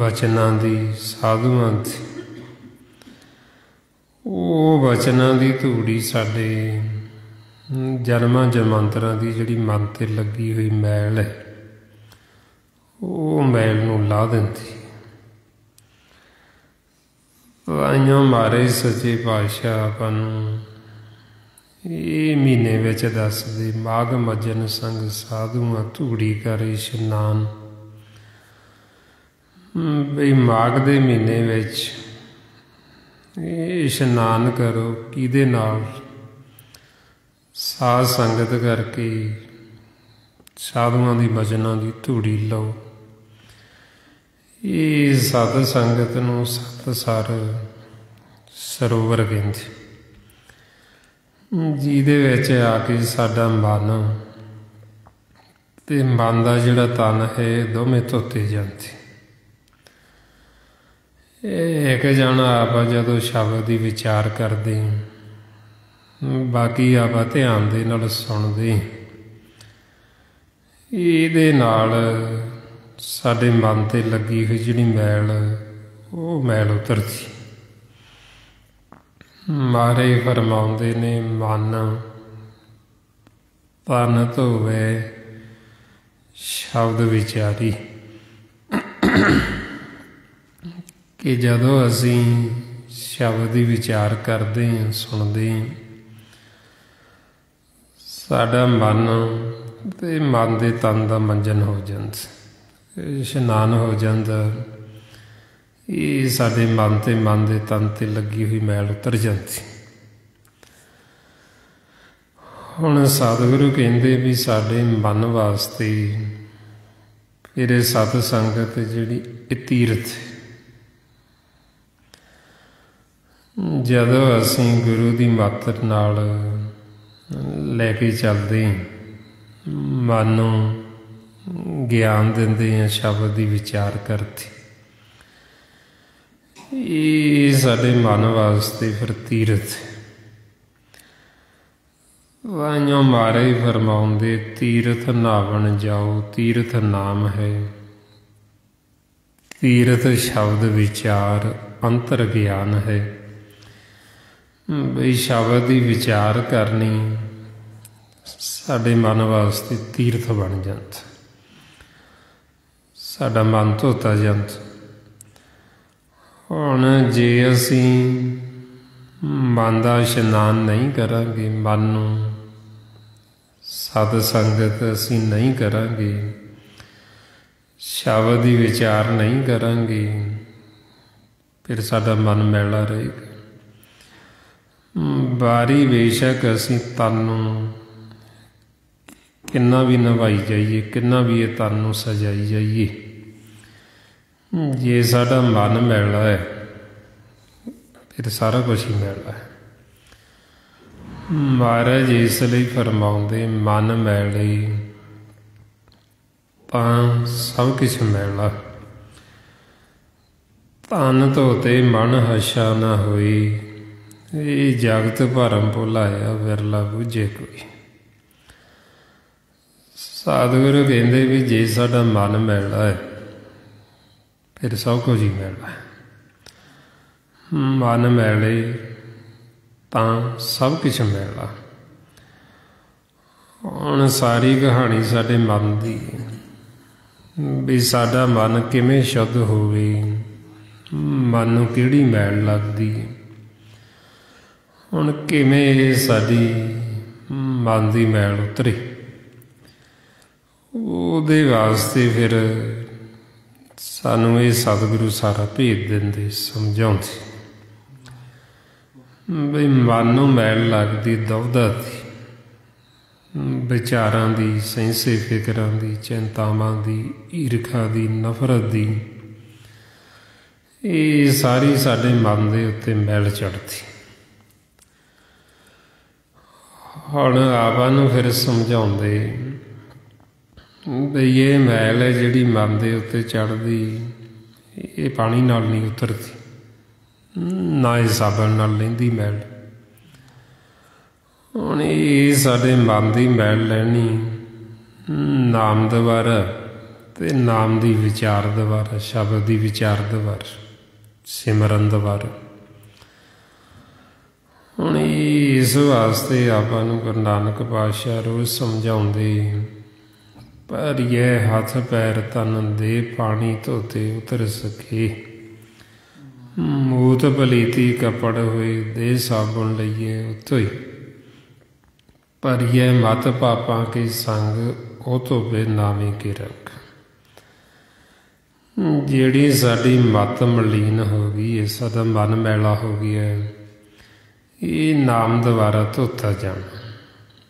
ਬਚਨਾਂ ਦੀ, ਸਾਧੂਆਂ ਦੀ, ਉਹ ਬਚਨਾਂ ਦੀ ਧੂੜੀ ਸਾਡੇ ਜਨਮਾਂ ਜਨਮਾਂਤਰਾਂ ਦੀ ਜਿਹੜੀ ਮਨ 'ਤੇ ਲੱਗੀ ਹੋਈ ਮੈਲ ਹੈ, ਉਹ ਮੈਲ ਨੂੰ ਲਾ ਦਿੰਦੀ। ਤਾਈਓਂ ਮਹਾਰਾਜ ਸੱਚੇ ਪਾਤਸ਼ਾਹ ਆਪਾਂ ਨੂੰ ਇਹ ਮਹੀਨੇ ਵਿੱਚ ਦੱਸਦੇ, ਮਾਘ ਮੱਜਨ ਸੰਗ ਸਾਧੂਆਂ ਧੂੜੀ ਕਰ ਇਸ਼ਨਾਨ। ਬਈ ਮਾਘ ਦੇ ਮਹੀਨੇ ਵਿੱਚ ਇਹ ਇਸ਼ਨਾਨ ਕਰੋ। ਕਿਹਦੇ ਨਾਲ? ਸਾਧ ਸੰਗਤ ਕਰਕੇ ਸਾਧੂਆਂ ਦੀ ਬਚਨਾਂ ਦੀ ਧੂੜੀ ਲਓ। ਇਹ ਸਤ ਸੰਗਤ ਨੂੰ ਸਤਿਸਰ ਸਰੋਵਰ ਕਹਿੰਦੇ, ਜਿਹਦੇ ਵਿੱਚ ਆ ਕੇ ਸਾਡਾ ਮਨ ਤੇ ਮਨ ਦਾ ਜਿਹੜਾ ਤਨ ਹੈ ਦੋਵੇਂ ਧੋਤੇ ਜਾਂਦੇ। ਇਹ ਇੱਕ ਜਾਣਾ ਆਪਾਂ ਜਦੋਂ ਸ਼ਬਦ ਦੀ ਵਿਚਾਰ ਕਰਦੇ, ਬਾਕੀ ਆਪਾਂ ਧਿਆਨ ਦੇ ਨਾਲ ਸੁਣਦੇ, ਇਹਦੇ ਨਾਲ ਸਾਡੇ ਮਨ 'ਤੇ ਲੱਗੀ ਹੋਈ ਜਿਹੜੀ ਮੈਲ, ਉਹ ਮੈਲ ਉਤਰਦੀ। ਮਹਾਰਾਜ ਫਰਮਾਉਂਦੇ ਨੇ, ਮਨ ਤਨ ਧੋਵੇ ਸ਼ਬਦ ਵਿਚਾਰੀ। ਕਿ ਜਦੋਂ ਅਸੀਂ ਸ਼ਬਦ ਦੀ ਵਿਚਾਰ ਕਰਦੇ ਹਾਂ, ਸੁਣਦੇ ਹਾਂ, ਸਾਡਾ ਮਨ ਤੇ ਮਨ ਦੇ ਤਨ ਦਾ ਮੰਜਨ ਹੋ ਜਾਂਦਾ, ਇਸ਼ਨਾਨ ਹੋ ਜਾਂਦਾ। ਇਹ ਸਾਡੇ ਮਨ ਤੇ ਮਨ ਦੇ ਤਨ 'ਤੇ ਲੱਗੀ ਹੋਈ ਮੈਲ ਉਤਰ ਜਾਂਦੀ। ਹੁਣ ਸਤਿਗੁਰੂ ਕਹਿੰਦੇ ਵੀ ਸਾਡੇ ਮਨ ਵਾਸਤੇ ਫਿਰ ਇਹ ਸਤ ਸੰਗਤ ਜਿਹੜੀ ਇਹ ਤੀਰਥ। ਜਦੋਂ ਅਸੀਂ ਗੁਰੂ ਦੀ ਮੱਤ ਨਾਲ ਲੈ ਕੇ ਚੱਲਦੇ, ਮਨ ਨੂੰ ਗਿਆਨ ਦਿੰਦੇ ਹਾਂ, ਸ਼ਬਦ ਦੀ ਵਿਚਾਰ ਕਰਦੇ, ਇਹ ਸਾਡੇ ਮਨ ਵਾਸਤੇ ਫਿਰ ਤੀਰਥ। ਵਾਹਿਓ ਮਹਾਰਾਜ ਫਰਮਾਉਂਦੇ, ਤੀਰਥ ਨਾਵਣ ਜਾਓ, ਤੀਰਥ ਨਾਮ ਹੈ, ਤੀਰਥ ਸ਼ਬਦ ਵਿਚਾਰ ਅੰਤਰ ਗਿਆਨ ਹੈ। ਬਈ ਸ਼ਬਦ ਦੀ ਵਿਚਾਰ ਕਰਨੀ ਸਾਡੇ ਮਨ ਵਾਸਤੇ ਤੀਰਥ ਬਣ ਜਾਂਦਾ, ਸਾਡਾ ਮਨ ਧੋਤਾ ਜਾਂਦਾ। ਹੁਣ ਜੇ ਅਸੀਂ ਮਨ ਦਾ ਇਸ਼ਨਾਨ ਨਹੀਂ ਕਰਾਂਗੇ, ਮਨ ਨੂੰ ਸਤ ਸੰਗਤ ਅਸੀਂ ਨਹੀਂ ਕਰਾਂਗੇ, ਸ਼ਬਦ ਦੀ ਵਿਚਾਰ ਨਹੀਂ ਕਰਾਂਗੇ, ਫਿਰ ਸਾਡਾ ਮਨ ਮੈਲਾ ਰਹੇਗਾ। ਬਾਰੀ ਬੇਸ਼ੱਕ ਅਸੀਂ ਤਨ ਨੂੰ ਕਿੰਨਾ ਵੀ ਨਵਾਈ ਜਾਈਏ, ਕਿੰਨਾ ਵੀ ਇਹ ਤਨ ਨੂੰ ਸਜਾਈ ਜਾਈਏ, ਜੇ ਸਾਡਾ ਮਨ ਮੈਲਾ ਹੈ ਫਿਰ ਸਾਰਾ ਕੁਛ ਹੀ ਮੈਲਾ ਹੈ। ਮਹਾਰਾਜ ਇਸ ਲਈ ਫਰਮਾਉਂਦੇ, ਮਨ ਮੈਲੇ ਤਾਂ ਸਭ ਕੁਛ ਮੈਲਾ। ਤਨ ਧੋਤੇ ਮਨ ਹਸ਼ਾ ਨਾ ਹੋਈ, ਇਹ ਜਗਤ ਭਰਮ ਭੁਲਾਇਆ ਵਿਰਲਾ ਬੁੱਝੇ ਕੋਈ। ਸਤਿਗੁਰੂ ਕਹਿੰਦੇ ਵੀ ਜੇ ਸਾਡਾ ਮਨ ਮੈਲਾ ਹੈ ਫਿਰ ਸਭ ਕੁਝ ਹੀ ਮੈਲਾ ਹੈ। ਮਨ ਮੈਲੇ ਤਾਂ ਸਭ ਕੁਛ ਮੈਲਾ। ਹੁਣ ਸਾਰੀ ਕਹਾਣੀ ਸਾਡੇ ਮਨ ਦੀ ਹੈ ਵੀ ਸਾਡਾ ਮਨ ਕਿਵੇਂ ਸ਼ੁੱਧ ਹੋਵੇ, ਮਨ ਨੂੰ ਕਿਹੜੀ ਮੈਲ ਲੱਗਦੀ ਹੈ। ਹੁਣ ਕਿਵੇਂ ਇਹ ਸਾਡੀ ਮਨ ਦੀ ਮੈਲ ਉਤਰੇ, ਉਹਦੇ ਵਾਸਤੇ ਫਿਰ ਸਾਨੂੰ ਇਹ ਸਤਿਗੁਰੂ ਸਾਰਾ ਭੇਦ ਦਿੰਦੇ, ਸਮਝਾਉਂਦੇ। ਬਈ ਮਨ ਨੂੰ ਮੈਲ ਲੱਗਦੀ ਦੁਵਿਧਾ ਦੀ, ਵਿਚਾਰਾਂ ਦੀ, ਸੈਂਸੇ ਫਿਕਰਾਂ ਦੀ, ਚਿੰਤਾਵਾਂ ਦੀ, ਈਰਖਾ ਦੀ, ਨਫ਼ਰਤ ਦੀ, ਇਹ ਸਾਰੀ ਸਾਡੇ ਮਨ ਦੇ ਉੱਤੇ ਮੈਲ ਚੜ੍ਹਦੀ। ਹੁਣ ਆਪਾਂ ਨੂੰ ਫਿਰ ਸਮਝਾਉਂਦੇ ਬਈ ਇਹ ਮੈਲ ਹੈ ਜਿਹੜੀ ਮਨ ਦੇ ਉੱਤੇ ਚੜ੍ਹਦੀ, ਇਹ ਪਾਣੀ ਨਾਲ ਨਹੀਂ ਉਤਰਦੀ, ਨਾ ਇਹ ਸਾਬਣ ਨਾਲ ਲੈਂਦੀ ਮੈਲ। ਹੁਣ ਇਹ ਸਾਡੇ ਮਨ ਦੀ ਮੈਲ ਲੈਣੀ ਨਾਮ ਦੁਆਰਾ ਤੇ ਨਾਮ ਦੀ ਵਿਚਾਰ ਦੁਆਰਾ, ਸ਼ਬਦ ਦੀ ਵਿਚਾਰ ਦੁਆਰਾ, ਸਿਮਰਨ ਦੁਆਰਾ। ਹੁਣ ਇਸ ਵਾਸਤੇ ਆਪਾਂ ਨੂੰ ਗੁਰੂ ਨਾਨਕ ਪਾਤਸ਼ਾਹ ਰੋਜ਼ ਸਮਝਾਉਂਦੇ, ਭਰੀਏ ਹੱਥ ਪੈਰ ਤਨ ਦੇ ਪਾਣੀ ਧੋਤੇ ਉਤਰ ਸਕੇ, ਮੂਤ ਪਲੀਤੀ ਕੱਪੜ ਹੋਏ ਦੇ ਸਾਬੁਣ ਲਈਏ ਉਤੋਂ ਹੀ, ਭਰੀਏ ਮਤ ਪਾਪਾਂ ਕੇ ਸੰਗ ਉਹ ਧੋਵੇ ਨਾਵੇਂ ਕੇ ਰੰਗ। ਜਿਹੜੀ ਸਾਡੀ ਮਤ ਮਲੀਨ ਹੋ ਗਈ ਹੈ, ਸਾਡਾ ਮਨ ਮੈਲਾ ਹੋ ਗਿਆ, ਇਹ ਨਾਮ ਦੁਆਰਾ ਧੋਤਾ ਜਾਣਾ,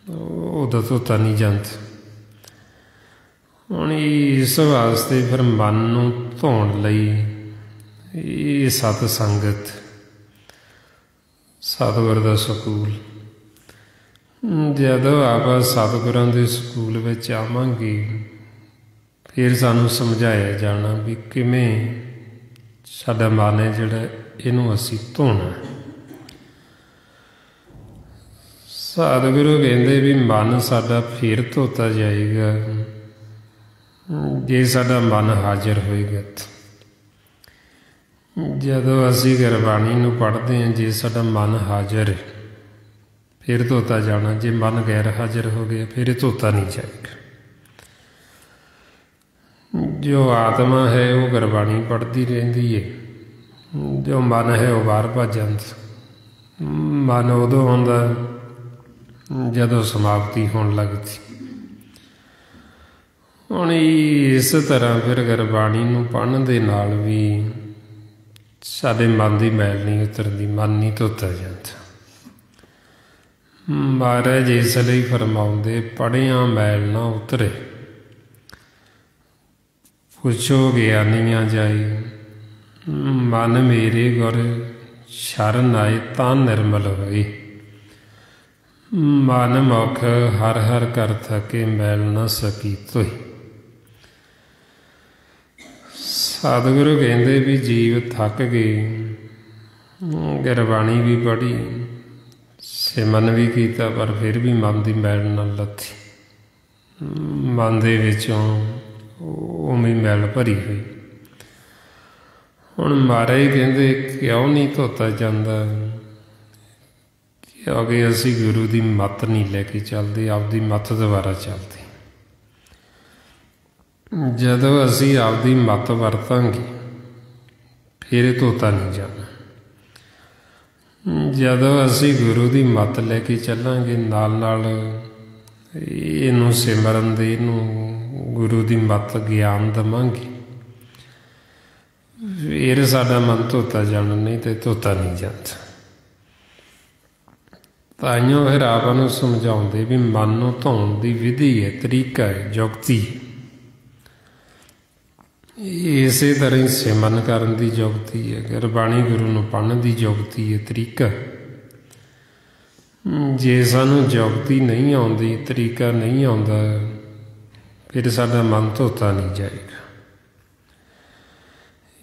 ਉਹਦਾ ਧੋਤਾ ਨਹੀਂ ਜਾਂਦਾ। ਹੁਣ ਇਸ ਵਾਸਤੇ ਫਿਰ ਮਨ ਨੂੰ ਧੋਣ ਲਈ ਇਹ ਸਤ ਸੰਗਤ, ਸਤਿਗੁਰ ਦਾ ਸਕੂਲ। ਜਦੋਂ ਆਪਾਂ ਸਤਿਗੁਰਾਂ ਦੇ ਸਕੂਲ ਵਿੱਚ ਆਵਾਂਗੇ, ਫਿਰ ਸਾਨੂੰ ਸਮਝਾਇਆ ਜਾਣਾ ਵੀ ਕਿਵੇਂ ਸਾਡਾ ਮਨ ਹੈ ਜਿਹੜਾ, ਇਹਨੂੰ ਅਸੀਂ ਧੋਣਾ। ਸਤਿਗੁਰੂ ਕਹਿੰਦੇ ਵੀ ਮਨ ਸਾਡਾ ਫਿਰ ਧੋਤਾ ਜਾਏਗਾ ਜੇ ਸਾਡਾ ਮਨ ਹਾਜ਼ਰ ਹੋਏਗਾ। ਜਦੋਂ ਅਸੀਂ ਗੁਰਬਾਣੀ ਨੂੰ ਪੜ੍ਹਦੇ ਹਾਂ, ਜੇ ਸਾਡਾ ਮਨ ਹਾਜ਼ਰ ਹੈ ਫਿਰ ਧੋਤਾ ਜਾਣਾ। ਜੇ ਮਨ ਗੈਰ ਹਾਜ਼ਰ ਹੋ ਗਿਆ ਫਿਰ ਇਹ ਧੋਤਾ ਨਹੀਂ ਜਾਏਗਾ। ਜੋ ਆਤਮਾ ਹੈ ਉਹ ਗੁਰਬਾਣੀ ਪੜ੍ਹਦੀ ਰਹਿੰਦੀ ਹੈ, ਜੋ ਮਨ ਹੈ ਉਹ ਬਾਹਰ ਭੱਜ ਜਾਂਦਾ। ਮਨ ਉਦੋਂ ਆਉਂਦਾ ਜਦੋਂ ਸਮਾਪਤੀ ਹੋਣ ਲੱਗਦੀ। ਹੁਣ ਇਸ ਤਰ੍ਹਾਂ ਫਿਰ ਗੁਰਬਾਣੀ ਨੂੰ ਪੜ੍ਹਨ ਦੇ ਨਾਲ ਵੀ ਸਾਡੇ ਮਨ ਦੀ ਮੈਲ ਨਹੀਂ ਉਤਰਦੀ, ਮਨ ਨਹੀਂ ਧੋਤਾ ਜਾਂਦਾ। ਮਹਾਰਾਜ ਇਸ ਲਈ ਫਰਮਾਉਂਦੇ, ਪੜ੍ਹਿਆਂ ਮੈਲ ਨਾ ਉਤਰੇ, ਪੁੱਛੋ ਗਿਆਨੀਆਂ ਜਾਏ, ਮਨ ਮੇਰੇ ਗੁਰ ਸ਼ਰਨ ਆਏ ਤਾਂ ਨਿਰਮਲ ਹੋਏ। ਮਨ ਮੁਖ ਹਰ ਹਰ ਕਰ ਥਕੇ, ਮੈਲ ਨਾ ਸਕੀ ਤੋਈ। ਸਤਿਗੁਰੂ ਕਹਿੰਦੇ ਵੀ ਜੀਵ ਥੱਕ ਗਏ, ਗੁਰਬਾਣੀ ਵੀ ਪੜ੍ਹੀ, ਸਿਮਰਨ ਵੀ ਕੀਤਾ, ਪਰ ਫਿਰ ਵੀ ਮਨ ਦੀ ਮੈਲ ਨਾ ਲੱਥੀ। ਮਨ ਦੇ ਵਿੱਚੋਂ ਉਵੇਂ ਮੈਲ ਭਰੀ ਹੋਈ। ਹੁਣ ਮਹਾਰਾਜ ਕਹਿੰਦੇ ਕਿਉਂ ਨਹੀਂ ਧੋਤਾ ਜਾਂਦਾ? ਕਿਉਂਕਿ ਅਸੀਂ ਗੁਰੂ ਦੀ ਮੱਤ ਨਹੀਂ ਲੈ ਕੇ ਚੱਲਦੇ, ਆਪਦੀ ਮੱਤ ਦੁਆਰਾ ਚੱਲਦੇ। ਜਦੋਂ ਅਸੀਂ ਆਪਦੀ ਮੱਤ ਵਰਤਾਂਗੇ ਫਿਰ ਇਹ ਧੋਤਾ ਨਹੀਂ ਜਾਣਾ। ਜਦੋਂ ਅਸੀਂ ਗੁਰੂ ਦੀ ਮੱਤ ਲੈ ਕੇ ਚੱਲਾਂਗੇ, ਨਾਲ ਨਾਲ ਇਹਨੂੰ ਸਿਮਰਨ ਦੇ, ਇਹਨੂੰ ਗੁਰੂ ਦੀ ਮੱਤ ਗਿਆਨ ਦੇਵਾਂਗੇ, ਫਿਰ ਸਾਡਾ ਮਨ ਧੋਤਾ ਜਾਣਾ, ਨਹੀਂ ਤੇ ਧੋਤਾ ਨਹੀਂ ਜਾਂਦਾ। ਤਾਈਓ ਫਿਰ ਆਪਾਂ ਨੂੰ ਸਮਝਾਉਂਦੇ ਵੀ ਮਨ ਨੂੰ ਧੋਣ ਦੀ ਵਿਧੀ ਹੈ, ਤਰੀਕਾ ਹੈ, ਜੁਗਤੀ ਹੈ। ਇਸੇ ਤਰ੍ਹਾਂ ਹੀ ਸਿਮਰਨ ਕਰਨ ਦੀ ਜੁਗਤੀ ਹੈ, ਗੁਰਬਾਣੀ ਗੁਰੂ ਨੂੰ ਪੜ੍ਹਨ ਦੀ ਜੁਗਤੀ ਹੈ, ਤਰੀਕਾ। ਜੇ ਸਾਨੂੰ ਜੁਗਤੀ ਨਹੀਂ ਆਉਂਦੀ, ਤਰੀਕਾ ਨਹੀਂ ਆਉਂਦਾ, ਫਿਰ ਸਾਡਾ ਮਨ ਧੋਤਾ ਨਹੀਂ ਜਾਏਗਾ।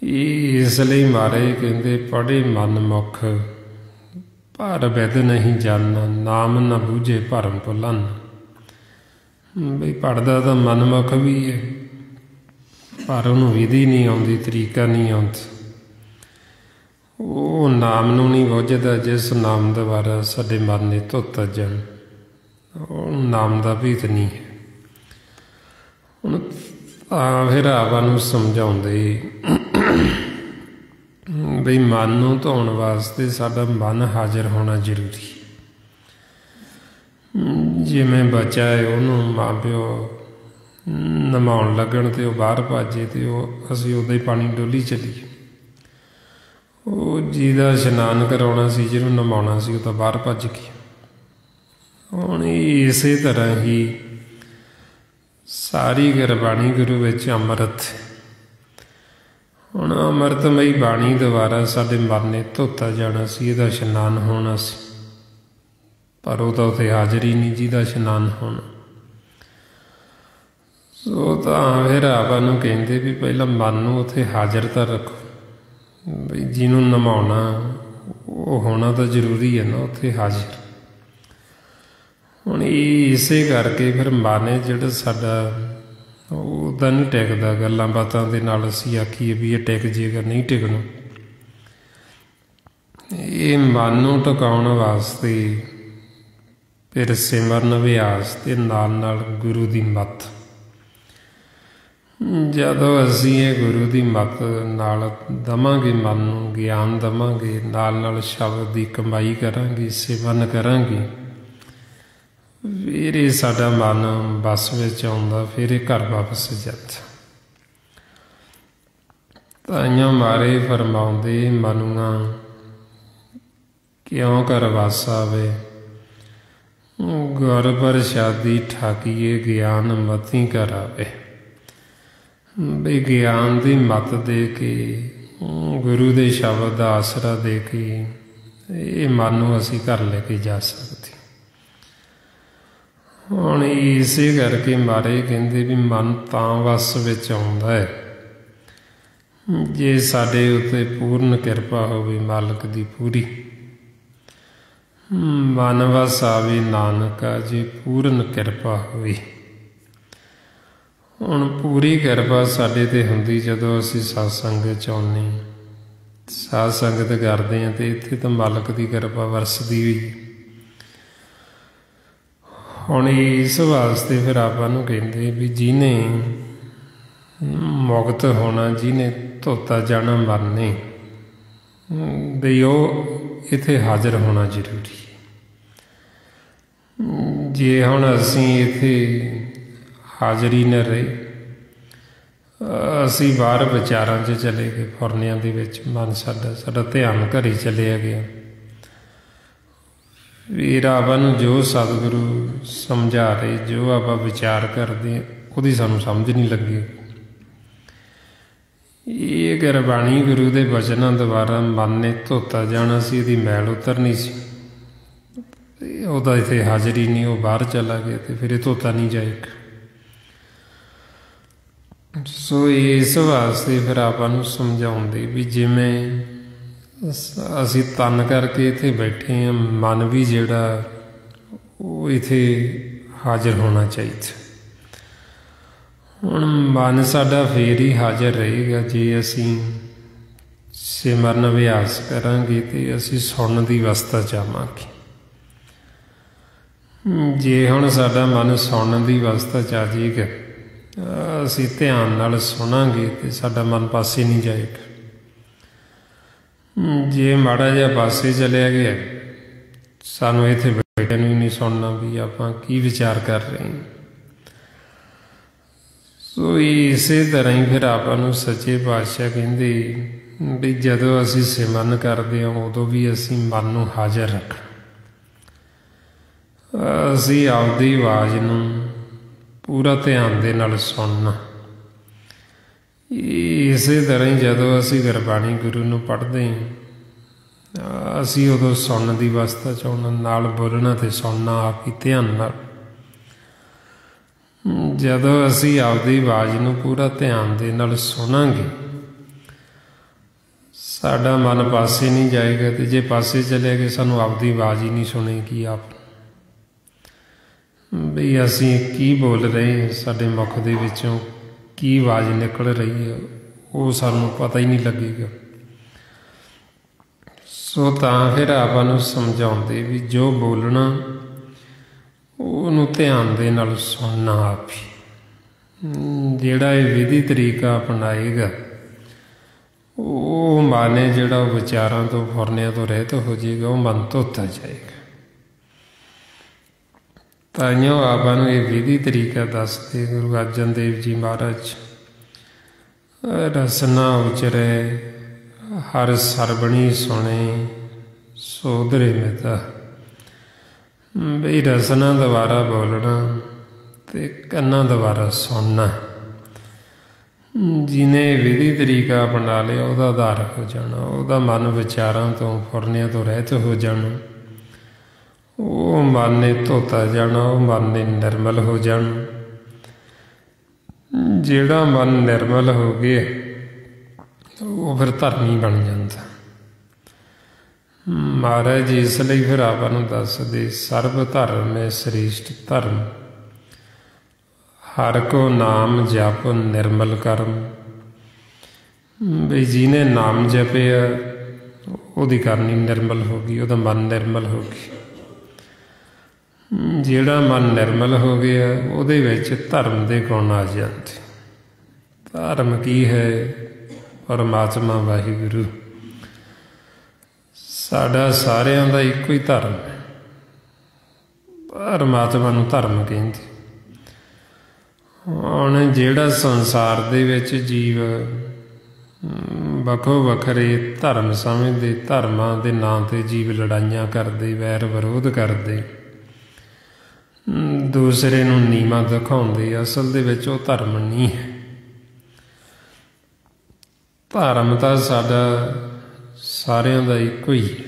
ਇਸ ਲਈ ਮਹਾਰਾਜ ਕਹਿੰਦੇ, ਪੜ੍ਹੇ ਮਨ ਮੁਖ ਭਰ ਬਿਦ ਨਹੀਂ ਜਾਨਾ, ਨਾਮ ਨਾ ਬੂਝੇ ਭਰਮ ਭੁਲਨ। ਬਈ ਪੜ੍ਹਦਾ ਤਾਂ ਮਨਮੁਖ ਵੀ ਹੈ, ਪਰ ਉਹਨੂੰ ਵਿਧੀ ਨਹੀਂ ਆਉਂਦੀ, ਤਰੀਕਾ ਨਹੀਂ ਆਉਂਦਾ। ਉਹ ਨਾਮ ਨੂੰ ਨਹੀਂ ਬੁੱਝਦਾ, ਜਿਸ ਨਾਮ ਦੁਆਰਾ ਸਾਡੇ ਮਨ ਨੇ ਧੋਤਾ ਜਾਣ, ਉਹ ਨਾਮ ਦਾ ਭੇਤ ਨਹੀਂ ਹੈ। ਹੁਣ ਤਾਂ ਫਿਰ ਆਪਾਂ ਨੂੰ ਸਮਝਾਉਂਦੇ ਬਈ ਮਨ ਨੂੰ ਧੋਣ ਵਾਸਤੇ ਸਾਡਾ ਮਨ ਹਾਜ਼ਰ ਹੋਣਾ ਜ਼ਰੂਰੀ। ਜਿਵੇਂ ਬੱਚਾ ਹੈ, ਉਹਨੂੰ ਮਾਂ ਪਿਓ ਨਹਾਉਣ ਲੱਗਣ ਤੇ ਉਹ ਬਾਹਰ ਭੱਜੇ ਤੇ ਅਸੀਂ ਉਦੋਂ ਹੀ ਪਾਣੀ ਡੋਲੀ ਚੱਲੀਏ। ਉਹ ਜਿਹਦਾ ਇਸ਼ਨਾਨ ਕਰਾਉਣਾ ਸੀ, ਜਿਹਨੂੰ ਨਹਾਉਣਾ ਸੀ, ਉਹ ਤਾਂ ਬਾਹਰ ਭੱਜ ਗਿਆ। ਹੁਣ ਇਸੇ ਤਰ੍ਹਾਂ ਹੀ ਸਾਰੀ ਗੁਰਬਾਣੀ ਗੁਰੂ ਵਿੱਚ ਅੰਮ੍ਰਿਤ। ਹੁਣ ਅੰਮ੍ਰਿਤਮਈ ਬਾਣੀ ਦੁਆਰਾ ਸਾਡੇ ਮਨ ਨੇ ਧੋਤਾ ਜਾਣਾ ਸੀ, ਇਹਦਾ ਇਸ਼ਨਾਨ ਹੋਣਾ ਸੀ, ਪਰ ਉਹ ਤਾਂ ਉੱਥੇ ਹਾਜ਼ਰ ਹੀ ਨਹੀਂ ਜਿਹਦਾ ਇਸ਼ਨਾਨ ਹੋਣਾ। ਸੋ ਤਾਂ ਫਿਰ ਆਪਾਂ ਨੂੰ ਕਹਿੰਦੇ ਵੀ ਪਹਿਲਾਂ ਮਨ ਨੂੰ ਉੱਥੇ ਹਾਜ਼ਰ ਤਾਂ ਰੱਖੋ। ਬਈ ਜਿਹਨੂੰ ਨਮਾਉਣਾ ਉਹ ਹੋਣਾ ਤਾਂ ਜ਼ਰੂਰੀ ਹੈ ਨਾ ਉੱਥੇ ਹਾਜ਼ਰ। ਹੁਣ ਇਸੇ ਕਰਕੇ ਫਿਰ ਮਨ ਹੈ ਜਿਹੜਾ ਸਾਡਾ ਉਹਦਾ ਨਹੀਂ ਟਿਕਦਾ। ਗੱਲਾਂ ਬਾਤਾਂ ਦੇ ਨਾਲ ਅਸੀਂ ਆਖੀਏ ਵੀ ਇਹ ਟਿਕ ਜੇਗਾ, ਨਹੀਂ ਟਿਕਣਾ। ਇਹ ਮਨ ਨੂੰ ਟਿਕਾਉਣ ਵਾਸਤੇ ਫਿਰ ਸਿਮਰਨ ਅਭਿਆਸ ਦੇ ਨਾਲ ਨਾਲ ਗੁਰੂ ਦੀ ਮੱਤ। ਜਦੋਂ ਅਸੀਂ ਇਹ ਗੁਰੂ ਦੀ ਮੱਤ ਨਾਲ ਦੇਵਾਂਗੇ, ਮਨ ਨੂੰ ਗਿਆਨ ਦੇਵਾਂਗੇ, ਨਾਲ ਨਾਲ ਸ਼ਬਦ ਦੀ ਕਮਾਈ ਕਰਾਂਗੇ, ਸਿਮਰਨ ਕਰਾਂਗੇ, ਫਿਰ ਇਹ ਸਾਡਾ ਮਨ ਬੱਸ ਵਿੱਚ ਆਉਂਦਾ, ਫਿਰ ਇਹ ਘਰ ਵਾਪਸ ਜਾਂਦਾ। ਤਾਈਆਂ ਮਾਰੇ ਫਰਮਾਉਂਦੇ ਮਨੂਆ ਕਿਉਂ ਘਰ ਵਾਸ ਆਵੇ, ਗੁਰ ਪ੍ਰਸਾਦੀ ਠਾਕੀਏ ਗਿਆਨ ਮਤੀ ਕਰਾਵੇ। ਵੀ ਗਿਆਨ ਦੀ ਮੱਤ ਦੇ ਕੇ, ਗੁਰੂ ਦੇ ਸ਼ਬਦ ਦਾ ਆਸਰਾ ਦੇ ਕੇ ਇਹ ਮਨ ਨੂੰ ਅਸੀਂ ਘਰ ਲੈ ਕੇ ਜਾ ਸਕਦੇ। ਹੁਣ ਇਸੇ ਕਰਕੇ ਮਾਰੇ ਕਹਿੰਦੇ ਵੀ ਮਨ ਤਾਂ ਵਸ ਵਿੱਚ ਆਉਂਦਾ ਹੈ ਜੇ ਸਾਡੇ ਉੱਤੇ ਪੂਰਨ ਕਿਰਪਾ ਹੋਵੇ ਮਾਲਕ ਦੀ ਪੂਰੀ। ਮਨ ਵਸ ਆਵੇ ਨਾਨਕਾ ਜੇ ਪੂਰਨ ਕਿਰਪਾ ਹੋਵੇ। ਹੁਣ ਪੂਰੀ ਕਿਰਪਾ ਸਾਡੇ 'ਤੇ ਹੁੰਦੀ ਜਦੋਂ ਅਸੀਂ ਸਤ ਸੰਗਤ 'ਚ ਆਉਂਦੇ, ਸਾਧ ਸੰਗਤ ਕਰਦੇ ਹਾਂ, ਅਤੇ ਇੱਥੇ ਤਾਂ ਮਾਲਕ ਦੀ ਕਿਰਪਾ ਵਰਸਦੀ ਹੋਈ। ਹੁਣ ਇਸ ਵਾਸਤੇ ਫਿਰ ਆਪਾਂ ਨੂੰ ਕਹਿੰਦੇ ਵੀ ਜਿਹਨੇ ਮੁਕਤ ਹੋਣਾ, ਜਿਹਨੇ ਧੋਤਾ ਜਾਣਾ ਮਰਨੇ, ਵੀ ਉਹ ਇੱਥੇ ਹਾਜ਼ਰ ਹੋਣਾ ਜ਼ਰੂਰੀ ਹੈ। ਜੇ ਹੁਣ ਅਸੀਂ ਇੱਥੇ ਹਾਜ਼ਰੀ ਨਾ ਰਹੇ, ਅਸੀਂ ਬਾਹਰ ਵਿਚਾਰਾਂ 'ਚ ਚਲੇ ਗਏ, ਫੁਰਨਿਆਂ ਦੇ ਵਿੱਚ ਮਨ ਸਾਡਾ ਧਿਆਨ ਘਰੇ ਚਲਿਆ ਗਿਆ, ਫਿਰ ਆਪਾਂ ਨੂੰ ਜੋ ਸਤਿਗੁਰੂ ਸਮਝਾ ਰਹੇ, ਜੋ ਆਪਾਂ ਵਿਚਾਰ ਕਰਦੇ, ਉਹਦੀ ਸਾਨੂੰ ਸਮਝ ਨਹੀਂ ਲੱਗੀ। ਇਹ ਗੁਰਬਾਣੀ ਗੁਰੂ ਦੇ ਬਚਨਾਂ ਦੁਆਰਾ ਮਨ ਨੇ ਧੋਤਾ ਜਾਣਾ ਸੀ, ਇਹਦੀ ਮੈਲ ਉਤਰਨੀ ਸੀ। ਉਹਦਾ ਇੱਥੇ ਹਾਜ਼ਰੀ ਨਹੀਂ, ਉਹ ਬਾਹਰ ਚਲਾ ਗਿਆ, ਅਤੇ ਫਿਰ ਇਹ ਧੋਤਾ ਨਹੀਂ ਜਾਏਗਾ। ਸੋ ਇਸ ਵਾਸਤੇ ਫਿਰ ਆਪਾਂ ਨੂੰ ਸਮਝਾਉਂਦੇ ਵੀ ਜਿਵੇਂ ਅਸੀਂ ਤਨ ਕਰਕੇ ਇੱਥੇ ਬੈਠੇ ਹਾਂ, ਮਨ ਵੀ ਜਿਹੜਾ ਉਹ ਇੱਥੇ ਹਾਜ਼ਰ ਹੋਣਾ ਚਾਹੀਦਾ। ਹੁਣ ਮਨ ਸਾਡਾ ਫੇਰ ਹੀ ਹਾਜ਼ਰ ਰਹੇਗਾ ਜੇ ਅਸੀਂ ਸਿਮਰਨ ਅਭਿਆਸ ਕਰਾਂਗੇ ਅਤੇ ਅਸੀਂ ਸੁਣਨ ਦੀ ਅਵਸਥਾ 'ਚ ਆਵਾਂਗੇ। ਜੇ ਹੁਣ ਸਾਡਾ ਮਨ ਸੁਣਨ ਦੀ ਅਵਸਥਾ 'ਚ ਆ ਜਾਏਗਾ, ਅਸੀਂ ਧਿਆਨ ਨਾਲ ਸੁਣਾਂਗੇ ਅਤੇ ਸਾਡਾ ਮਨ ਪਾਸੇ ਨਹੀਂ ਜਾਏਗਾ। ਜੇ ਮਾੜਾ ਜਿਹਾ ਪਾਸੇ ਚਲਿਆ ਗਿਆ, ਸਾਨੂੰ ਇੱਥੇ ਬੈਠੇ ਨੂੰ ਹੀ ਨਹੀਂ ਸੁਣਨਾ ਵੀ ਆਪਾਂ ਕੀ ਵਿਚਾਰ ਕਰ ਰਹੇ ਹਾਂ। ਸੋ ਇਸੇ ਤਰ੍ਹਾਂ ਹੀ ਫਿਰ ਆਪਾਂ ਨੂੰ ਸੱਚੇ ਪਾਤਸ਼ਾਹ ਕਹਿੰਦੇ ਵੀ ਜਦੋਂ ਅਸੀਂ ਸਿਮਰਨ ਕਰਦੇ ਹਾਂ, ਉਦੋਂ ਵੀ ਅਸੀਂ ਮਨ ਨੂੰ ਹਾਜ਼ਰ ਰੱਖਣਾ। ਅਸੀਂ ਆਪਦੀ ਆਵਾਜ਼ ਨੂੰ ਪੂਰਾ ਧਿਆਨ ਦੇ ਨਾਲ ਸੁਣਨਾ। ਇਸੇ ਤਰ੍ਹਾਂ ਹੀ ਜਦੋਂ ਅਸੀਂ ਗੁਰਬਾਣੀ ਗੁਰੂ ਨੂੰ ਪੜ੍ਹਦੇ ਹਾਂ, ਅਸੀਂ ਉਦੋਂ ਸੁਣਨ ਦੀ ਅਵਸਥਾ 'ਚ ਆਉਣਾ, ਨਾਲ ਬੋਲਣਾ ਅਤੇ ਸੁਣਨਾ ਆਪ ਹੀ ਧਿਆਨ ਨਾਲ। ਜਦੋਂ ਅਸੀਂ ਆਪਦੀ ਆਵਾਜ਼ ਨੂੰ ਪੂਰਾ ਧਿਆਨ ਦੇ ਨਾਲ ਸੁਣਾਂਗੇ, ਸਾਡਾ ਮਨ ਪਾਸੇ ਨਹੀਂ ਜਾਏਗਾ, ਅਤੇ ਜੇ ਪਾਸੇ ਚਲੇ ਗਏ ਸਾਨੂੰ ਆਪਦੀ ਆਵਾਜ਼ ਹੀ ਨਹੀਂ ਸੁਣੇਗੀ। ਆਪ ਵੀ ਅਸੀਂ ਕੀ ਬੋਲ ਰਹੇ ਹਾਂ, ਸਾਡੇ ਮੁਖ ਦੇ ਵਿੱਚੋਂ ਕੀ ਆਵਾਜ਼ ਨਿਕਲ ਰਹੀ ਹੈ, ਉਹ ਸਾਨੂੰ ਪਤਾ ਹੀ ਨਹੀਂ ਲੱਗੇਗਾ। ਸੋ ਤਾਂ ਫਿਰ ਆਪਾਂ ਨੂੰ ਸਮਝਾਉਂਦੇ ਵੀ ਜੋ ਬੋਲਣਾ ਉਹਨੂੰ ਧਿਆਨ ਦੇ ਨਾਲ ਸੁਣਨਾ ਆਪ ਹੀ। ਜਿਹੜਾ ਇਹ ਵਿਧੀ ਤਰੀਕਾ ਅਪਣਾਏਗਾ, ਉਹ ਮਨ ਹੈ ਜਿਹੜਾ ਉਹ ਵਿਚਾਰਾਂ ਤੋਂ, ਫੁਰਨਿਆਂ ਤੋਂ ਰਹਿਤ ਹੋ ਜਾਏਗਾ, ਉਹ ਮਨ ਧੋਤਾ ਜਾਏਗਾ। ਤਾਈਓ ਆਪਾਂ ਨੂੰ ਇਹ ਵਿਧੀ ਤਰੀਕਾ ਦੱਸਦੇ ਗੁਰੂ ਅਰਜਨ ਦੇਵ ਜੀ ਮਹਾਰਾਜ। ਰਸਨਾ ਉਚਰੇ ਹਰ ਸਰਬਣੀ ਸੁਣੇ ਸੋਧਰੇ ਮਿਤਾ। ਬਈ ਰਸਨਾ ਦੁਆਰਾ ਬੋਲਣਾ ਅਤੇ ਕੰਨਾਂ ਦੁਆਰਾ ਸੁਣਨਾ। ਜਿਹਨੇ ਵਿਧੀ ਤਰੀਕਾ ਅਪਣਾ ਲਿਆ, ਉਹਦਾ ਆਧਾਰ ਹੋ ਜਾਣਾ, ਉਹਦਾ ਮਨ ਵਿਚਾਰਾਂ ਤੋਂ, ਫੁਰਨਿਆਂ ਤੋਂ ਰਹਿਤ ਹੋ ਜਾਣਾ, ਉਹ ਮਨ ਨੇ ਧੋਤਾ ਜਾਣਾ, ਉਹ ਮਨ ਨੇ ਨਿਰਮਲ ਹੋ ਜਾਣਾ। ਜਿਹੜਾ ਮਨ ਨਿਰਮਲ ਹੋ ਗਿਆ, ਉਹ ਫਿਰ ਧਰਮੀ ਬਣ ਜਾਂਦਾ। ਮਹਾਰਾਜ ਇਸ ਲਈ ਫਿਰ ਆਪਾਂ ਨੂੰ ਦੱਸਦੇ ਸਰਬ ਧਰਮ ਹੈ ਸ੍ਰੇਸ਼ਟ ਧਰਮ, हर को नाम जप निर्मल करम। भी जिन्हें नाम जपिया ਉਹਦੀ ਕਰਨੀ ਨਿਰਮਲ ਹੋ ਗਈ, ਉਹਦਾ ਮਨ ਨਿਰਮਲ ਹੋ ਗਿਆ। ਜਿਹੜਾ ਮਨ ਨਿਰਮਲ ਹੋ ਗਿਆ ਉਹਦੇ ਵਿੱਚ ਧਰਮ ਦੇ ਗੁਣ ਆ ਜਾਂਦੇ। ਧਰਮ ਕੀ ਹੈ? ਪਰਮਾਤਮਾ ਵਾਹਿਗੁਰੂ। ਸਾਡਾ ਸਾਰਿਆਂ ਦਾ ਇੱਕੋ ਹੀ ਧਰਮ ਹੈ। ਪਰਮਾਤਮਾ ਨੂੰ ਧਰਮ ਕਹਿੰਦੇ। ਹੁਣ ਜਿਹੜਾ ਸੰਸਾਰ ਦੇ ਵਿੱਚ ਜੀਵ ਵੱਖੋ ਵੱਖਰੇ ਧਰਮ ਸਮਝਦੇ, ਧਰਮਾਂ ਦੇ ਨਾਂ 'ਤੇ ਜੀਵ ਲੜਾਈਆਂ ਕਰਦੇ, ਵੈਰ ਵਿਰੋਧ ਕਰਦੇ, ਦੂਸਰੇ ਨੂੰ ਨੀਵਾਂ ਦਿਖਾਉਂਦੇ, ਅਸਲ ਦੇ ਵਿੱਚ ਉਹ ਧਰਮ ਨਹੀਂ ਹੈ। ਧਰਮ ਤਾਂ ਸਾਡਾ ਸਾਰਿਆਂ ਦਾ ਇੱਕੋ ਹੀ ਹੈ।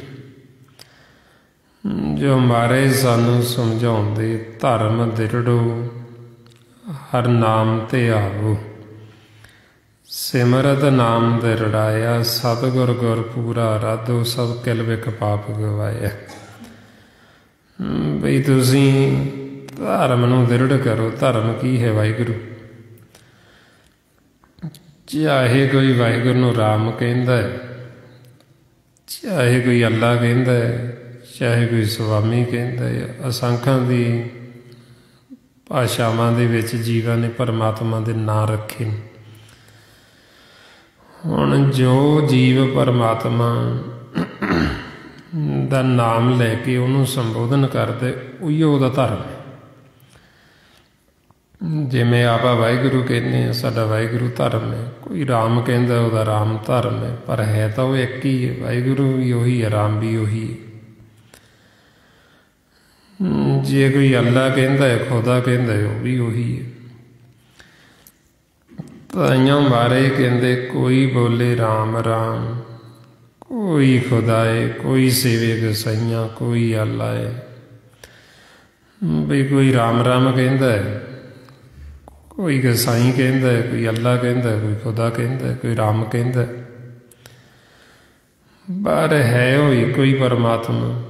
ਜੋ ਮਹਾਰਾਜ ਸਾਨੂੰ ਸਮਝਾਉਂਦੇ, ਧਰਮ ਦਿਰੜੋ ਹਰ ਨਾਮ ਤੇ ਆਵੋ, ਸਿਮਰਤ ਨਾਮ ਦਿਰੜਾਇਆ, ਸਤਿਗੁਰ ਗੁਰ ਪੂਰਾ ਰਾਧੋ, ਸਭ ਕਿਲ ਵਿਖ ਪਾਪ ਗਵਾਇਆ। ਬਈ ਤੁਸੀਂ ਧਰਮ ਨੂੰ ਦਿਰੜ ਕਰੋ। ਧਰਮ ਕੀ ਹੈ? ਵਾਹਿਗੁਰੂ। ਚਾਹੇ ਕੋਈ ਵਾਹਿਗੁਰੂ ਨੂੰ ਰਾਮ ਕਹਿੰਦਾ ਹੈ, ਚਾਹੇ ਕੋਈ ਅੱਲਾ ਕਹਿੰਦਾ ਹੈ, ਚਾਹੇ ਕੋਈ ਸੁਆਮੀ ਕਹਿੰਦਾ ਹੈ, ਅਸੰਖਾਂ ਦੀ ਭਾਸ਼ਾਵਾਂ ਦੇ ਵਿੱਚ ਜੀਵਾਂ ਨੇ ਪਰਮਾਤਮਾ ਦੇ ਨਾਂ ਰੱਖੇ ਨੇ। ਹੁਣ ਜੋ ਜੀਵ ਪਰਮਾਤਮਾ ਦਾ ਨਾਮ ਲੈ ਕੇ ਉਹਨੂੰ ਸੰਬੋਧਨ ਕਰਦੇ, ਉਹੀ ਉਹਦਾ ਧਰਮ ਹੈ। ਜਿਵੇਂ ਆਪਾਂ ਵਾਹਿਗੁਰੂ ਕਹਿੰਦੇ ਹਾਂ, ਸਾਡਾ ਵਾਹਿਗੁਰੂ ਧਰਮ ਹੈ। ਕੋਈ ਰਾਮ ਕਹਿੰਦਾ, ਉਹਦਾ ਰਾਮ ਧਰਮ ਹੈ। ਪਰ ਹੈ ਤਾਂ ਉਹ ਇੱਕ ਹੀ ਹੈ। ਵਾਹਿਗੁਰੂ ਵੀ ਉਹੀ ਹੈ, ਰਾਮ ਵੀ ਉਹੀ ਹੈ। ਜੇ ਕੋਈ ਅੱਲਾ ਕਹਿੰਦਾ ਹੈ, ਖੁਦਾ ਕਹਿੰਦਾ ਹੈ, ਉਹ ਵੀ ਉਹੀ ਹੈ। ਤਾਈਆਂ ਬਾਰੇ ਕਹਿੰਦੇ, ਕੋਈ ਬੋਲੇ ਰਾਮ ਰਾਮ, ਕੋਈ ਖੁਦਾ ਹੈ, ਕੋਈ ਸੇਵੇ ਗਸਾਈਆਂ, ਕੋਈ ਅੱਲਾ ਹੈ। ਬਈ ਕੋਈ ਰਾਮ ਰਾਮ ਕਹਿੰਦਾ ਹੈ, ਕੋਈ ਗਸਾਈ ਕਹਿੰਦਾ ਹੈ, ਕੋਈ ਅੱਲਾ ਕਹਿੰਦਾ, ਕੋਈ ਖੁਦਾ ਕਹਿੰਦਾ, ਕੋਈ ਰਾਮ ਕਹਿੰਦਾ, ਪਰ ਹੈ ਉਹ ਇੱਕੋ ਹੀ ਪਰਮਾਤਮਾ।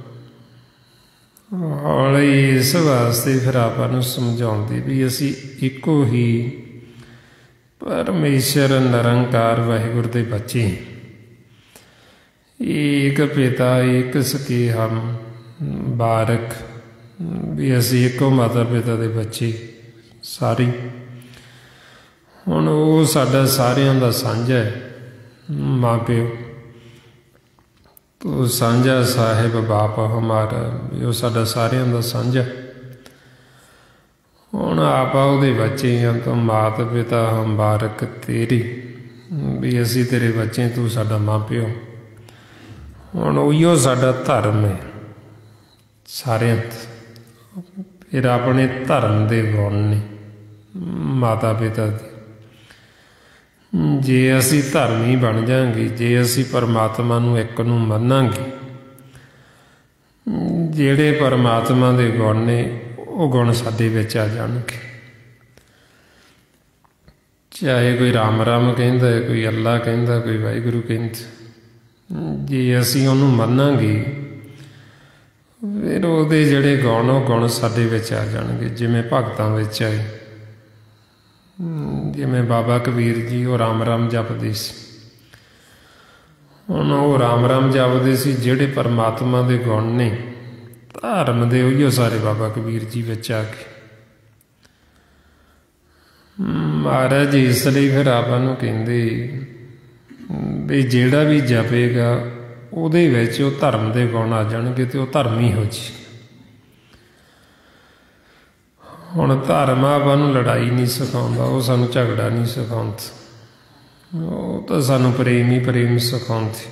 ਹੌਲੀ ਇਸ ਵਾਸਤੇ ਫਿਰ ਆਪਾਂ ਨੂੰ ਸਮਝਾਉਂਦੇ ਵੀ ਅਸੀਂ ਇੱਕੋ ਹੀ ਪਰਮੇਸ਼ਰ ਨਿਰੰਕਾਰ ਵਾਹਿਗੁਰੂ ਦੇ ਬੱਚੇ। ਏਕ ਪਿਤਾ ਏਕ ਸਕੇ ਹਮ ਬਾਰਕ, ਵੀ ਅਸੀਂ ਇੱਕੋ ਮਾਤਾ ਪਿਤਾ ਦੇ ਬੱਚੇ ਸਾਰੇ। ਹੁਣ ਉਹ ਸਾਡਾ ਸਾਰਿਆਂ ਦਾ ਸਾਂਝਾ ਹੈ। ਮਾਂ ਪਿਓ ਤੋ ਸਾਂਝਾ ਸਾਹਿਬ ਬਾਪ ਹਮਾਰਾ, ਵੀ ਉਹ ਸਾਡਾ ਸਾਰਿਆਂ ਦਾ ਸਾਂਝਾ। ਹੁਣ ਆਪਾਂ ਉਹਦੇ ਬੱਚੇ ਹਾਂ, ਤਾਂ ਮਾਤ ਪਿਤਾ ਹਮ ਬਾਰਕ ਤੇਰੀ, ਵੀ ਅਸੀਂ ਤੇਰੇ ਬੱਚੇ, ਤੂੰ ਸਾਡਾ ਮਾਂ ਪਿਓ। ਹੁਣ ਉਹੀਓ ਸਾਡਾ ਧਰਮ ਹੈ ਸਾਰਿਆਂ ਦਾ। ਫਿਰ ਆਪਣੇ ਧਰਮ ਦੇ ਗੁਣ ਨੇ ਮਾਤਾ ਪਿਤਾ ਦੇ। ਜੇ ਅਸੀਂ ਧਰਮੀ ਬਣ ਜਾਵਾਂਗੇ, ਜੇ ਅਸੀਂ ਪਰਮਾਤਮਾ ਨੂੰ ਇੱਕ ਨੂੰ ਮੰਨਾਂਗੇ, ਜਿਹੜੇ ਪਰਮਾਤਮਾ ਦੇ ਗੁਣ ਨੇ ਉਹ ਗੁਣ ਸਾਡੇ ਵਿੱਚ ਆ ਜਾਣਗੇ। ਚਾਹੇ ਕੋਈ ਰਾਮ ਰਾਮ ਕਹਿੰਦਾ ਹੈ, ਕੋਈ ਅੱਲਾ ਕਹਿੰਦਾ, ਕੋਈ ਵਾਹਿਗੁਰੂ ਕਹਿੰਦਾ, ਜੇ ਅਸੀਂ ਉਹਨੂੰ ਮੰਨਾਂਗੇ ਫਿਰ ਉਹਦੇ ਜਿਹੜੇ ਗੁਣ, ਉਹ ਗੁਣ ਸਾਡੇ ਵਿੱਚ ਆ ਜਾਣਗੇ। ਜਿਵੇਂ ਭਗਤਾਂ ਵਿੱਚ ਆਏ, ਜਿਵੇਂ ਬਾਬਾ ਕਬੀਰ ਜੀ, ਉਹ ਰਾਮ ਰਾਮ ਜਪਦੇ ਸੀ। ਹੁਣ ਉਹ ਰਾਮ ਰਾਮ ਜਪਦੇ ਸੀ, ਜਿਹੜੇ ਪਰਮਾਤਮਾ ਦੇ ਗੁਣ ਨੇ ਧਰਮ ਦੇ, ਉਹੀਓ ਸਾਰੇ ਬਾਬਾ ਕਬੀਰ ਜੀ ਵਿੱਚ ਆ ਗਏ। ਮਹਾਰਾਜ ਇਸ ਲਈ ਫਿਰ ਆਪਾਂ ਨੂੰ ਕਹਿੰਦੇ ਵੀ ਜਿਹੜਾ ਵੀ ਜਪੇਗਾ ਉਹਦੇ ਵਿੱਚ ਉਹ ਧਰਮ ਦੇ ਗੁਣ ਆ ਜਾਣਗੇ, ਤੇ ਉਹ ਧਰਮੀ ਹੋ ਜੀ। ਹੁਣ ਧਰਮ ਆਪਾਂ ਨੂੰ ਲੜਾਈ ਨਹੀਂ ਸਿਖਾਉਂਦਾ, ਉਹ ਸਾਨੂੰ ਝਗੜਾ ਨਹੀਂ ਸਿਖਾਉਂਦਾ, ਉਹ ਤਾਂ ਸਾਨੂੰ ਪ੍ਰੇਮ ਹੀ ਪ੍ਰੇਮ ਸਿਖਾਉਂਦੇ।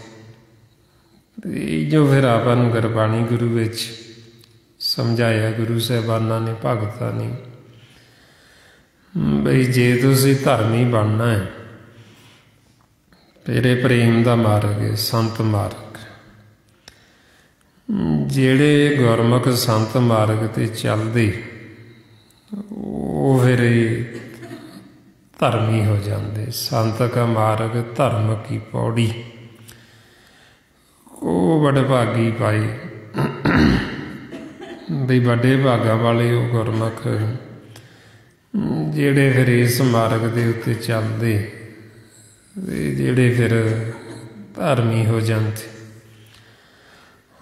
ਤੇ ਜੋ ਫਿਰ ਆਪਾਂ ਨੂੰ ਗੁਰਬਾਣੀ ਗੁਰੂ ਵਿੱਚ ਸਮਝਾਇਆ ਗੁਰੂ ਸਾਹਿਬਾਨਾਂ ਨੇ, ਭਗਤਾਂ ਨੇ, ਬਈ ਜੇ ਤੁਸੀਂ ਧਰਮੀ ਬਣਨਾ ਹੈ, ਫਿਰ ਇਹ ਪ੍ਰੇਮ ਦਾ ਮਾਰਗ ਹੈ, ਸੰਤ ਮਾਰਗ। ਜਿਹੜੇ ਗੁਰਮੁਖ ਸੰਤ ਮਾਰਗ 'ਤੇ ਚੱਲਦੇ, ਉਹ ਫਿਰ ਧਰਮੀ ਹੋ ਜਾਂਦੇ। ਸੰਤ ਕਾ ਮਾਰਗ ਧਰਮ ਕੀ ਪੌੜੀ, ਉਹ ਬੜੇ ਭਾਗੀ ਪਾਈ। ਬਈ ਵੱਡੇ ਭਾਗਾਂ ਵਾਲੇ ਉਹ ਗੁਰਮੁਖ ਜਿਹੜੇ ਫਿਰ ਇਸ ਮਾਰਗ ਦੇ ਉੱਤੇ ਚੱਲਦੇ ਤੇ ਜਿਹੜੇ ਫਿਰ ਧਰਮੀ ਹੋ ਜਾਂਦੇ।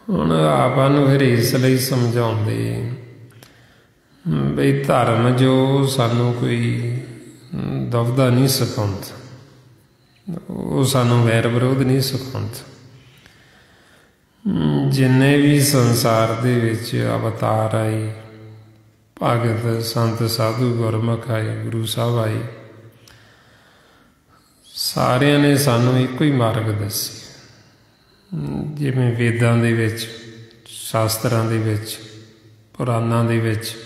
ਹੁਣ ਆਪਾਂ ਨੂੰ ਫਿਰ ਇਸ ਲਈ ਸਮਝਾਉਂਦੇ ਬਈ ਧਰਮ ਜੋ ਸਾਨੂੰ ਕੋਈ ਦੁਬਦਾ ਨਹੀਂ ਸਿਖਾਉਂਦਾ, ਉਹ ਸਾਨੂੰ ਵੈਰ ਵਿਰੋਧ ਨਹੀਂ ਸਿਖਾਉਂਦਾ। ਜਿੰਨੇ ਵੀ ਸੰਸਾਰ ਦੇ ਵਿੱਚ ਅਵਤਾਰ ਆਏ, ਭਗਤ ਸੰਤ ਸਾਧੂ ਗੁਰਮੁਖ ਆਏ, ਗੁਰੂ ਸਾਹਿਬ ਆਏ, ਸਾਰਿਆਂ ਨੇ ਸਾਨੂੰ ਇੱਕੋ ਹੀ ਮਾਰਗ ਦੱਸੇ। ਜਿਵੇਂ ਵੇਦਾਂ ਦੇ ਵਿੱਚ, ਸ਼ਾਸਤਰਾਂ ਦੇ ਵਿੱਚ, ਪੁਰਾਣਾਂ ਦੇ ਵਿੱਚ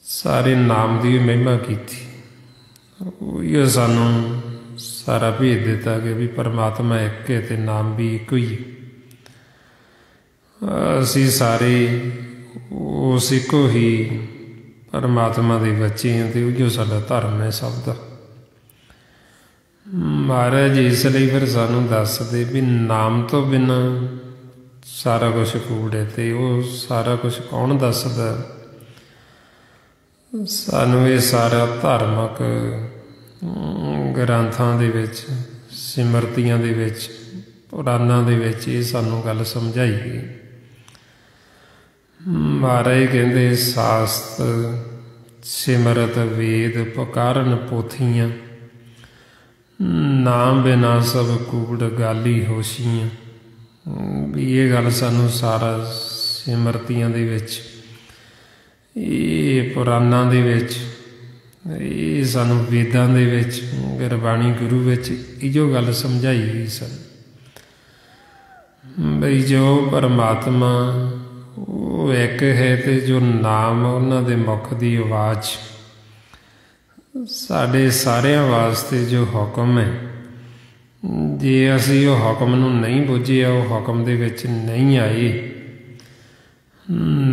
ਸਾਰੇ ਨਾਮ ਦੀ ਮਹਿਮਾ ਕੀਤੀ। ਉਹ ਸਾਨੂੰ ਸਾਰਾ ਭੇਦ ਦਿੱਤਾ ਕਿ ਵੀ ਪਰਮਾਤਮਾ ਇੱਕ ਹੈ ਅਤੇ ਨਾਮ ਵੀ ਇੱਕੋ ਹੀ ਹੈ। ਅਸੀਂ ਸਾਰੇ ਉਸ ਇੱਕੋ ਹੀ ਪਰਮਾਤਮਾ ਦੇ ਬੱਚੇ ਹਾਂ ਅਤੇ ਉਹੀ ਸਾਡਾ ਧਰਮ ਹੈ ਸਭ ਦਾ। ਮਹਾਰਾਜ ਇਸ ਲਈ ਫਿਰ ਸਾਨੂੰ ਦੱਸਦੇ ਵੀ ਨਾਮ ਤੋਂ ਬਿਨਾਂ ਸਾਰਾ ਕੁਛ ਕੂੜ ਹੈ। ਅਤੇ ਉਹ ਸਾਰਾ ਕੁਛ ਕੌਣ ਦੱਸਦਾ ਸਾਨੂੰ? ਇਹ ਸਾਰਾ ਧਾਰਮਿਕ ਗ੍ਰੰਥਾਂ ਦੇ ਵਿੱਚ, ਸਿਮਰਤੀਆਂ ਦੇ ਵਿੱਚ, ਪੁਰਾਣਾਂ ਦੇ ਵਿੱਚ ਇਹ ਸਾਨੂੰ ਗੱਲ ਸਮਝਾਈ ਗਈ। ਮਹਾਰਾਜ ਕਹਿੰਦੇ ਸ਼ਾਸਤਰ ਸਿਮਰਤ ਵੇਦ ਪੁਕਾਰਨ ਪੋਥੀਆਂ, ਨਾਮ ਬਿਨਾ ਸਭ ਕੂੜ ਗਾਲੀ ਹੋਸ਼ੀਆਂ। ਵੀ ਇਹ ਗੱਲ ਸਾਨੂੰ ਸਾਰਾ ਸਿਮਰਤੀਆਂ ਦੇ ਵਿੱਚ, ਇਹ ਪੁਰਾਣਾਂ ਦੇ ਵਿੱਚ, ਇਹ ਸਾਨੂੰ ਵੇਦਾਂ ਦੇ ਵਿੱਚ, ਗੁਰਬਾਣੀ ਗੁਰੂ ਵਿੱਚ ਇਹੋ ਗੱਲ ਸਮਝਾਈ ਗਈ ਸਨ ਬਈ ਜੋ ਪਰਮਾਤਮਾ ਉਹ ਇੱਕ ਹੈ ਅਤੇ ਜੋ ਨਾਮ ਉਹਨਾਂ ਦੇ ਮੁਖ ਦੀ ਆਵਾਜ਼ ਸਾਡੇ ਸਾਰਿਆਂ ਵਾਸਤੇ ਜੋ ਹੁਕਮ ਹੈ, ਜੇ ਅਸੀਂ ਉਹ ਹੁਕਮ ਨੂੰ ਨਹੀਂ ਬੁੱਝਿਆ, ਉਹ ਹੁਕਮ ਦੇ ਵਿੱਚ ਨਹੀਂ ਆਏ,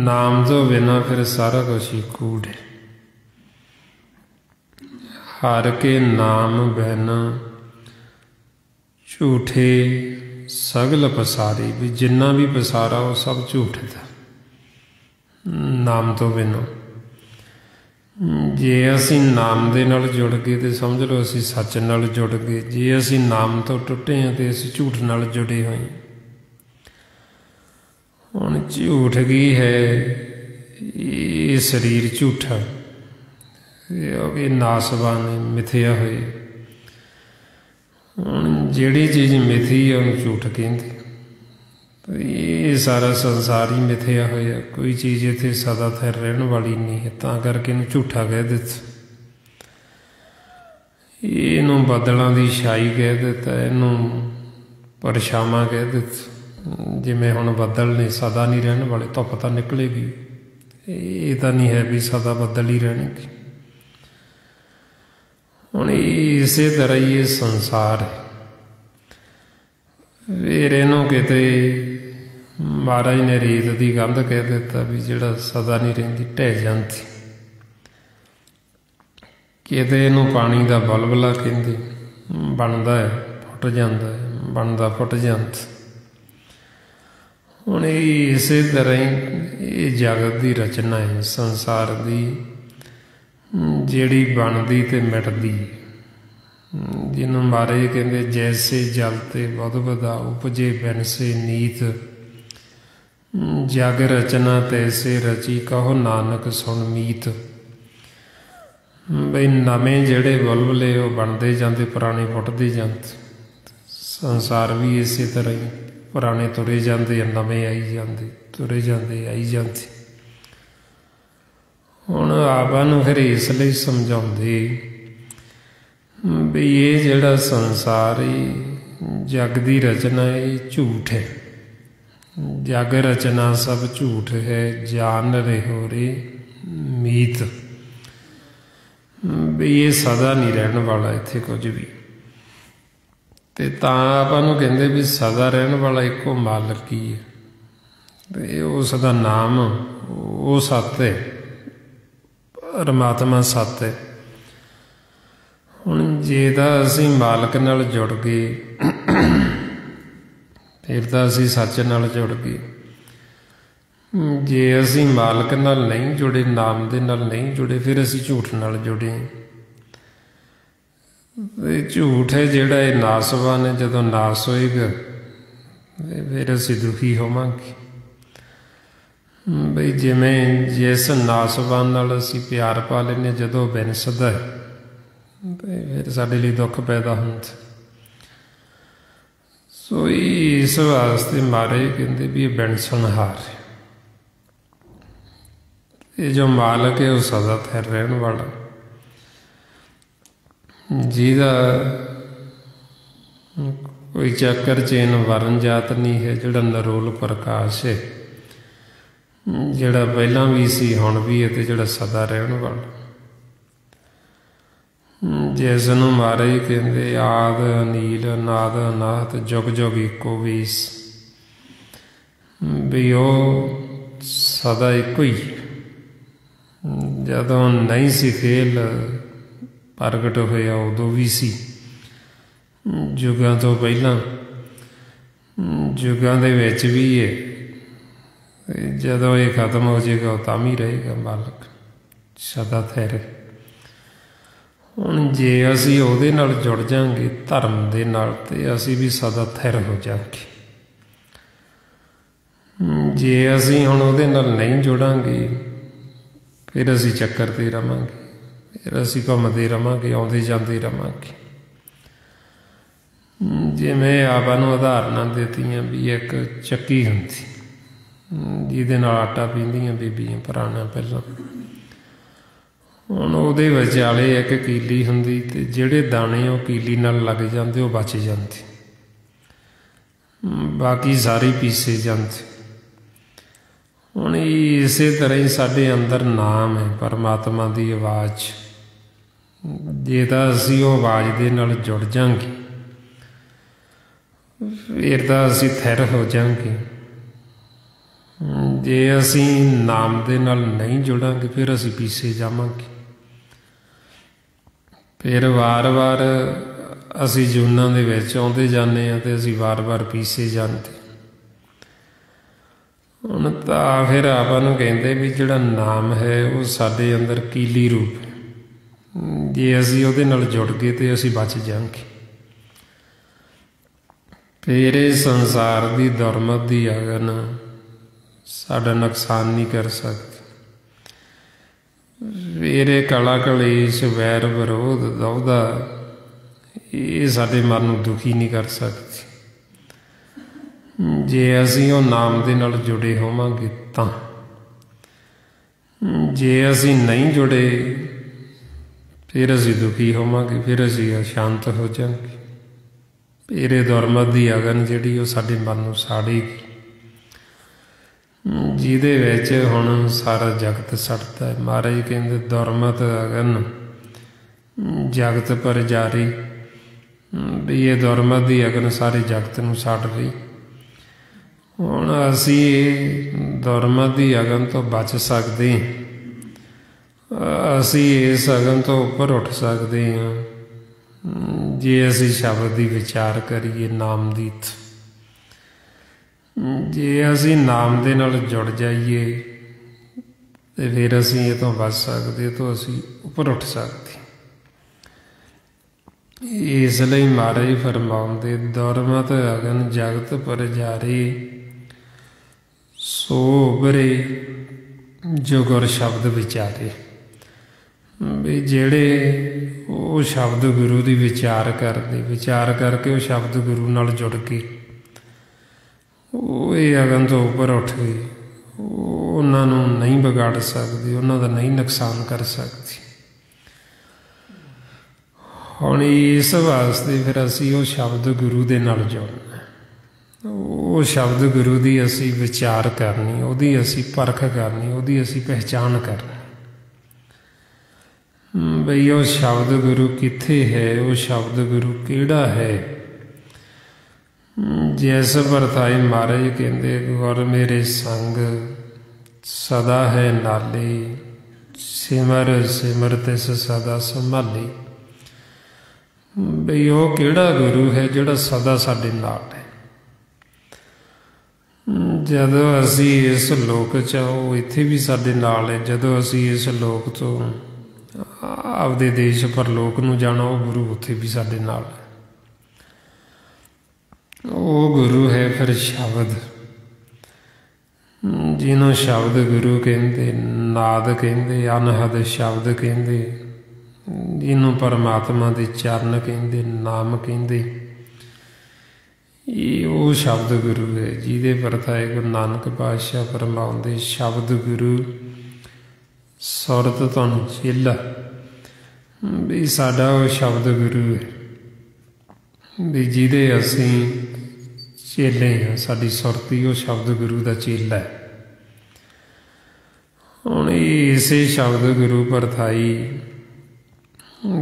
ਨਾਮ ਤੋਂ ਬਿਨਾਂ ਫਿਰ ਸਾਰਾ ਕੁਛ ਹੀ ਕੂੜ ਹੈ। ਹਰ ਕੇ ਨਾਮ ਬਿਨ ਝੂਠੇ ਸਗਲ ਪਸਾਰੇ। ਵੀ ਜਿੰਨਾ ਵੀ ਪਸਾਰਾ ਉਹ ਸਭ ਝੂਠ ਦਾ, ਨਾਮ ਤੋਂ ਬਿਨਾਂ। ਜੇ ਅਸੀਂ ਨਾਮ ਦੇ ਨਾਲ ਜੁੜ ਗਏ ਤਾਂ ਸਮਝ ਲਓ ਅਸੀਂ ਸੱਚ ਨਾਲ ਜੁੜ ਗਏ। ਜੇ ਅਸੀਂ ਨਾਮ ਤੋਂ ਟੁੱਟੇ ਹਾਂ ਤਾਂ ਅਸੀਂ ਝੂਠ ਨਾਲ ਜੁੜੇ ਹੋਏ। ਹੁਣ ਝੂਠ ਕੀ ਹੈ? ਇਹ ਸਰੀਰ ਝੂਠਾ, ਇਹ ਨਾਸਵਾਨ ਹੈ, ਮਿਥਿਆ ਹੋਏ। ਹੁਣ ਜਿਹੜੀ ਚੀਜ਼ ਮਿਥੀ ਹੈ ਉਹਨੂੰ ਝੂਠ ਕਹਿੰਦੇ। ਇਹ ਸਾਰਾ ਸੰਸਾਰ ਹੀ ਮਿਥਿਆ ਹੋਇਆ, ਕੋਈ ਚੀਜ਼ ਇੱਥੇ ਸਦਾ ਥਿਰ ਰਹਿਣ ਵਾਲੀ ਨਹੀਂ ਹੈ, ਤਾਂ ਕਰਕੇ ਇਹਨੂੰ ਝੂਠਾ ਕਹਿ ਦਿੱਤਾ। ਇਹਨੂੰ ਬੱਦਲਾਂ ਦੀ ਛਾਈ ਕਹਿ ਦਿੱਤਾ, ਇਹਨੂੰ ਪਰਛਾਵਾਂ ਕਹਿ ਦਿੱਤਾ। ਜਿਵੇਂ ਹੁਣ ਬੱਦਲ ਨੇ ਸਦਾ ਨਹੀਂ ਰਹਿਣ ਵਾਲੇ, ਧੁੱਪ ਤਾਂ ਨਿਕਲੇਗੀ, ਇਹ ਤਾਂ ਨਹੀਂ ਹੈ ਵੀ ਸਦਾ ਬੱਦਲ ਹੀ ਰਹਿਣਗੇ। ਹੁਣ ਇਸੇ ਤਰ੍ਹਾਂ ਹੀ ਇਹ ਸੰਸਾਰ ਹੈ। ਫਿਰ ਇਹਨੂੰ ਕਿਤੇ ਮਹਾਰਾਜ ਨੇ ਰੇਤ ਦੀ ਕੰਧ ਕਹਿ ਦਿੱਤਾ ਵੀ ਜਿਹੜਾ ਸਦਾ ਨਹੀਂ ਰਹਿੰਦੀ, ਢਹਿ ਜਾਂਦੀ। ਕਿਤੇ ਇਹਨੂੰ ਪਾਣੀ ਦਾ ਬਲਬਲਾ ਕਹਿੰਦੇ, ਬਣਦਾ ਹੈ ਫੁੱਟ ਜਾਂਦਾ ਹੈ, ਬਣਦਾ ਫੁੱਟ ਜਾਂਦਾ। ਹੁਣ ਇਹ ਇਸੇ ਤਰ੍ਹਾਂ ਹੀ ਇਹ ਜਗਤ ਦੀ ਰਚਨਾ ਹੈ, ਸੰਸਾਰ ਦੀ, ਜਿਹੜੀ ਬਣਦੀ ਅਤੇ ਮਿਟਦੀ, ਜਿਹਨੂੰ ਮਹਾਰਾਜ ਕਹਿੰਦੇ ਜੈਸੇ ਜਲ ਤੇ ਬੁੱਧ ਵਧਾ ਉਪਜੇ ਬਿਨਸੇ ਨੀਤ, ਜਗ ਰਚਨਾ ਤੈਸੇ ਰਚੀ ਕਹੋ ਨਾਨਕ ਸੁਣ ਮੀਤ। ਬਈ ਨਵੇਂ ਜਿਹੜੇ ਬੁਲਬੁਲੇ ਉਹ ਬਣਦੇ ਜਾਂਦੇ, ਪੁਰਾਣੇ ਫੁੱਟਦੇ ਜਾਂਦੇ। ਸੰਸਾਰ ਵੀ ਇਸੇ ਤਰ੍ਹਾਂ ਹੀ, ਪੁਰਾਣੇ ਤੁਰੇ ਜਾਂਦੇ, ਨਵੇਂ ਆਈ ਜਾਂਦੇ, ਤੁਰੇ ਜਾਂਦੇ, ਆਈ ਜਾਂਦੇ। ਹੁਣ ਆਪਾਂ ਨੂੰ ਫਿਰ ਇਸ ਲਈ ਸਮਝਾਉਂਦੇ ਵੀ ਇਹ ਜਿਹੜਾ ਸੰਸਾਰ ਜਗ ਦੀ ਰਚਨਾ ਇਹ ਝੂਠ ਹੈ। ਜਗ ਰਚਨਾ ਸਭ ਝੂਠ ਹੈ, ਜਾਨ ਰਹਿਓ ਰੇ ਮੀਤ। ਵੀ ਇਹ ਸਦਾ ਨਹੀਂ ਰਹਿਣ ਵਾਲਾ ਇੱਥੇ ਕੁਝ ਵੀ। ਅਤੇ ਤਾਂ ਆਪਾਂ ਨੂੰ ਕਹਿੰਦੇ ਵੀ ਸਦਾ ਰਹਿਣ ਵਾਲਾ ਇੱਕੋ ਮਾਲਕ ਹੀ ਹੈ, ਅਤੇ ਉਸ ਦਾ ਨਾਮ ਉਹ ਸੱਤ ਹੈ, ਪਰਮਾਤਮਾ ਸੱਤ ਹੈ। ਹੁਣ ਜੇ ਤਾਂ ਅਸੀਂ ਮਾਲਕ ਨਾਲ ਜੁੜ ਗਏ ਫਿਰ ਤਾਂ ਅਸੀਂ ਸੱਚ ਨਾਲ ਜੁੜ ਗਏ। ਜੇ ਅਸੀਂ ਮਾਲਕ ਨਾਲ ਨਹੀਂ ਜੁੜੇ, ਨਾਮ ਦੇ ਨਾਲ ਨਹੀਂ ਜੁੜੇ, ਫਿਰ ਅਸੀਂ ਝੂਠ ਨਾਲ ਜੁੜੇ। ਇਹ ਝੂਠ ਹੈ ਜਿਹੜਾ ਇਹ ਨਾਸਵਾਨ ਹੈ। ਜਦੋਂ ਨਾਸ ਹੋਏਗਾ ਫਿਰ ਅਸੀਂ ਦੁਖੀ ਹੋਵਾਂਗੇ। ਬਈ ਜਿਵੇਂ ਜਿਸ ਨਾਸਵਾਨ ਨਾਲ ਅਸੀਂ ਪਿਆਰ ਪਾ ਲੈਂਦੇ, ਜਦੋਂ ਬਿਨਸਦਾ ਫਿਰ ਸਾਡੇ ਲਈ ਦੁੱਖ ਪੈਦਾ ਹੁੰਦਾ। ਸੋ ਇਸ ਵਾਸਤੇ ਮਹਾਰਾਜ ਕਹਿੰਦੇ ਵੀ ਇਹ ਬਿਨਸਣਹਾਰ ਹੈ। ਇਹ ਜੋ ਮਾਲਕ ਹੈ ਉਹ ਸਦਾ ਥਿਰ ਰਹਿਣ ਵਾਲਾ, ਜਿਹਦਾ ਕੋਈ ਚੱਕਰ ਚੇਨ ਵਰਨ ਜਾਤ ਨਹੀਂ ਹੈ, ਜਿਹੜਾ ਨਰੋਲ ਪ੍ਰਕਾਸ਼ ਹੈ, ਜਿਹੜਾ ਪਹਿਲਾਂ ਵੀ ਸੀ ਹੁਣ ਵੀ ਹੈ ਤੇ ਜਿਹੜਾ ਸਦਾ ਰਹਿਣ ਵਾਲਾ, ਜਿਸ ਨੂੰ ਮਹਾਰਾਜ ਕਹਿੰਦੇ ਆਦ ਅਨੀਲ ਅਨਾਦ ਅਨਾਹਤ ਜੁਗ ਜੁਗ ਇੱਕੋ ਵੀਸ, ਵੀ ਉਹ ਸਦਾ ਇੱਕੋ ਹੀ। ਜਦੋਂ ਨਹੀਂ ਸੀ ਖੇਲ ਪ੍ਰਗਟ ਹੋਇਆ ਉਦੋਂ ਵੀ ਸੀ, ਯੁੱਗਾਂ ਤੋਂ ਪਹਿਲਾਂ, ਯੁੱਗਾਂ ਦੇ ਵਿੱਚ ਵੀ ਹੈ। ਜਦੋਂ ਇਹ ਖਤਮ ਹੋ ਜਾਏਗਾ ਉਹ ਤਾਂ ਵੀ ਰਹੇਗਾ ਮਾਲਕ, ਸਦਾ ਥਿਰ। ਹੁਣ ਜੇ ਅਸੀਂ ਉਹਦੇ ਨਾਲ ਜੁੜ ਜਾਵਾਂਗੇ ਧਰਮ ਦੇ ਨਾਲ, ਤੇ ਅਸੀਂ ਵੀ ਸਦਾ ਥਿਰ ਹੋ ਜਾਵਾਂਗੇ। ਜੇ ਅਸੀਂ ਹੁਣ ਉਹਦੇ ਨਾਲ ਨਹੀਂ ਜੁੜਾਂਗੇ ਫਿਰ ਅਸੀਂ ਚੱਕਰ 'ਤੇ ਰਵਾਂਗੇ, ਫਿਰ ਅਸੀਂ ਘੁੰਮਦੇ ਰਵਾਂਗੇ, ਆਉਂਦੇ ਜਾਂਦੇ ਰਵਾਂਗੇ। ਜਿਵੇਂ ਆਪਾਂ ਨੂੰ ਉਦਾਹਰਨਾਂ ਦਿੱਤੀਆਂ ਵੀ ਇੱਕ ਚੱਕੀ ਹੁੰਦੀ ਜਿਹਦੇ ਨਾਲ ਆਟਾ ਪੀਂਦੀਆਂ ਬੀਬੀਆਂ ਪੁਰਾਣਾ ਪਹਿਲਾਂ। ਹੁਣ ਉਹਦੇ ਵਿਚਾਲੇ ਇੱਕ ਕੀਲੀ ਹੁੰਦੀ, ਅਤੇ ਜਿਹੜੇ ਦਾਣੇ ਉਹ ਕੀਲੀ ਨਾਲ ਲੱਗ ਜਾਂਦੇ ਉਹ ਬਚ ਜਾਂਦੇ, ਬਾਕੀ ਸਾਰੇ ਪੀਸੇ ਜਾਂਦੇ। ਹੁਣ ਇਸੇ ਤਰ੍ਹਾਂ ਹੀ ਸਾਡੇ ਅੰਦਰ ਨਾਮ ਹੈ, ਪਰਮਾਤਮਾ ਦੀ ਆਵਾਜ਼। ਜੇ ਤਾਂ ਅਸੀਂ ਉਹ ਆਵਾਜ਼ ਦੇ ਨਾਲ ਜੁੜ ਜਾਵਾਂਗੇ ਫਿਰ ਤਾਂ ਅਸੀਂ ਥਿਰ ਹੋ ਜਾਵਾਂਗੇ। ਜੇ ਅਸੀਂ ਨਾਮ ਦੇ ਨਾਲ ਨਹੀਂ ਜੁੜਾਂਗੇ ਫਿਰ ਅਸੀਂ ਪੀਸੇ ਜਾਵਾਂਗੇ। ਫਿਰ ਵਾਰ-ਵਾਰ ਅਸੀਂ ਜੂਨਾਂ ਦੇ ਵਿੱਚ ਆਉਂਦੇ ਜਾਂਦੇ ਹਾਂ ਅਤੇ ਅਸੀਂ ਵਾਰ-ਵਾਰ ਪੀਸੇ ਜਾਂਦੇ। ਹੁਣ ਤਾਂ ਫਿਰ ਆਪਾਂ ਨੂੰ ਕਹਿੰਦੇ ਵੀ ਜਿਹੜਾ ਨਾਮ ਹੈ ਉਹ ਸਾਡੇ ਅੰਦਰ ਕੀਲੀ ਰੂਪ ਹੈ। ਜੇ ਅਸੀਂ ਉਹਦੇ ਨਾਲ ਜੁੜ ਗਏ ਤਾਂ ਅਸੀਂ ਬਚ ਜਾਵਾਂਗੇ। ਫਿਰ ਇਹ ਸੰਸਾਰ ਦੀ ਦੁਰਮਤ ਦੀ ਅਗਨ ਸਾਡਾ ਨੁਕਸਾਨ ਨਹੀਂ ਕਰ ਸਕਦੀ। ਫਿਰ ਇਹ ਕਲਾ ਕਲੇਸ਼ ਵੈਰ ਵਿਰੋਧ ਦੌਦਾ ਇਹ ਸਾਡੇ ਮਨ ਨੂੰ ਦੁਖੀ ਨਹੀਂ ਕਰ ਸਕਦੀ। ਜੇ ਅਸੀਂ ਉਹ ਨਾਮ ਦੇ ਨਾਲ ਜੁੜੇ ਹੋਵਾਂਗੇ ਤਾਂ। ਜੇ ਅਸੀਂ ਨਹੀਂ ਜੁੜੇ ਫਿਰ ਅਸੀਂ ਦੁਖੀ ਹੋਵਾਂਗੇ, ਫਿਰ ਅਸੀਂ ਅਸ਼ਾਂਤ ਹੋ ਜਾਵਾਂਗੇ। ਫਿਰ ਇਹ ਦੁਰਮਤ ਦੀ ਅਗਨ ਜਿਹੜੀ ਉਹ ਸਾਡੇ ਮਨ ਨੂੰ ਸਾੜੇਗੀ, ਜਿਹਦੇ ਵਿੱਚ ਹੁਣ ਸਾਰਾ ਜਗਤ ਸੜਦਾ ਹੈ। ਮਹਾਰਾਜ ਕਹਿੰਦੇ ਦੁਰਮਤ ਅਗਨ ਜਗਤ ਪਰ ਜਾਰੀ, ਵੀ ਇਹ ਦੁਰਮਤ ਦੀ ਅਗਨ ਸਾਰੇ ਜਗਤ ਨੂੰ ਸਾੜ ਰਹੀ। ਹੁਣ ਅਸੀਂ ਇਹ ਦੁਰਮਤ ਦੀ ਅਗਨ ਤੋਂ ਬਚ ਸਕਦੇ ਹਾਂ, ਅਸੀਂ ਇਸ ਅਗਨ ਤੋਂ ਉੱਪਰ ਉੱਠ ਸਕਦੇ ਹਾਂ ਜੇ ਅਸੀਂ ਸ਼ਬਦ ਦੀ ਵਿਚਾਰ ਕਰੀਏ, ਨਾਮ ਦੀ। ਜੇ ਅਸੀਂ ਨਾਮ ਦੇ ਨਾਲ ਜੁੜ ਜਾਈਏ ਤੇ ਫਿਰ ਅਸੀਂ ਇਹ ਤੋਂ ਬਚ ਸਕਦੇ, ਇਹ ਤੋਂ ਅਸੀਂ ਉੱਪਰ ਉੱਠ ਸਕਦੇ। ਇਸ ਲਈ ਮਹਾਰਾਜ ਫਰਮਾਉਂਦੇ ਦੁਰਮਤ ਅਗਨ ਜਗਤ ਪਰ ਜਾਰੇ, ਸੋ ਉਭਰੇ ਜੋ ਗੁਰ ਸ਼ਬਦ ਵਿਚਾਰੇ। ਵੀ ਜਿਹੜੇ ਉਹ ਸ਼ਬਦ ਗੁਰੂ ਦੀ ਵਿਚਾਰ ਕਰਦੇ, ਵਿਚਾਰ ਕਰਕੇ ਉਹ ਸ਼ਬਦ ਗੁਰੂ ਨਾਲ ਜੁੜ ਕੇ ਉਹ ਇਹ ਅਗਨ ਤੋਂ ਉੱਪਰ ਉੱਠ ਗਏ, ਉਹਨਾਂ ਨੂੰ ਨਹੀਂ ਵਿਗਾੜ ਸਕਦੀ, ਉਹਨਾਂ ਦਾ ਨਹੀਂ ਨੁਕਸਾਨ ਕਰ ਸਕਦੀ। ਹੁਣ ਇਸ ਵਾਸਤੇ ਫਿਰ ਅਸੀਂ ਉਹ ਸ਼ਬਦ ਗੁਰੂ ਦੇ ਨਾਲ ਜੁੜਨਾ, ਉਹ ਸ਼ਬਦ ਗੁਰੂ ਦੀ ਅਸੀਂ ਵਿਚਾਰ ਕਰਨੀ, ਉਹਦੀ ਅਸੀਂ ਪਰਖ ਕਰਨੀ, ਉਹਦੀ ਅਸੀਂ ਪਹਿਚਾਣ ਕਰਨੀ। ਬਈ ਉਹ ਸ਼ਬਦ ਗੁਰੂ ਕਿੱਥੇ ਹੈ, ਉਹ ਸ਼ਬਦ ਗੁਰੂ ਕਿਹੜਾ ਹੈ। ਜਿਸ ਵਰਤਾਏ ਮਹਾਰਾਜ ਕਹਿੰਦੇ ਗੁਰ ਮੇਰੇ ਸੰਗ ਸਦਾ ਹੈ ਨਾਲੇ, ਸਿਮਰ ਸਿਮਰ ਤਿਸ ਸਦਾ ਸੰਭਾਲੇ। ਬਈ ਉਹ ਕਿਹੜਾ ਗੁਰੂ ਹੈ ਜਿਹੜਾ ਸਦਾ ਸਾਡੇ ਨਾਲ ਹੈ। ਜਦੋਂ ਅਸੀਂ ਇਸ ਲੋਕ 'ਚ ਉਹ ਇੱਥੇ ਵੀ ਸਾਡੇ ਨਾਲ ਹੈ। ਜਦੋਂ ਅਸੀਂ ਇਸ ਲੋਕ ਤੋਂ ਆਪਦੇ ਦੇਸ਼ ਪਰਲੋਕ ਨੂੰ ਜਾਣਾ, ਉਹ ਗੁਰੂ ਉੱਥੇ ਵੀ ਸਾਡੇ ਨਾਲ ਹੈ। ਉਹ ਗੁਰੂ ਹੈ ਫਿਰ ਸ਼ਬਦ, ਜਿਹਨੂੰ ਸ਼ਬਦ ਗੁਰੂ ਕਹਿੰਦੇ, ਨਾਦ ਕਹਿੰਦੇ, ਅਨਹਦ ਸ਼ਬਦ ਕਹਿੰਦੇ, ਜਿਹਨੂੰ ਪਰਮਾਤਮਾ ਦੇ ਚਰਨ ਕਹਿੰਦੇ, ਨਾਮ ਕਹਿੰਦੇ। ਇਹ ਉਹ ਸ਼ਬਦ ਗੁਰੂ ਹੈ ਜਿਹਦੇ ਵਰਤਾਏ ਗੁਰੂ ਨਾਨਕ ਪਾਤਸ਼ਾਹ ਫਰਮਾਉਂਦੇ, ਸ਼ਬਦ ਗੁਰੂ ਸੁਰਤ ਧੁਨ ਚੇਲਾ। ਵੀ ਸਾਡਾ ਉਹ ਸ਼ਬਦ ਗੁਰੂ ਹੈ, ਵੀ ਜਿਹਦੇ ਅਸੀਂ ਚੇਲੇ ਹਾਂ। ਸਾਡੀ ਸੁਰਤੀ ਉਹ ਸ਼ਬਦ ਗੁਰੂ ਦਾ ਚੇਲਾ ਹੈ। ਹੁਣ ਇਸੇ ਸ਼ਬਦ ਗੁਰੂ ਵਰਤਾਈ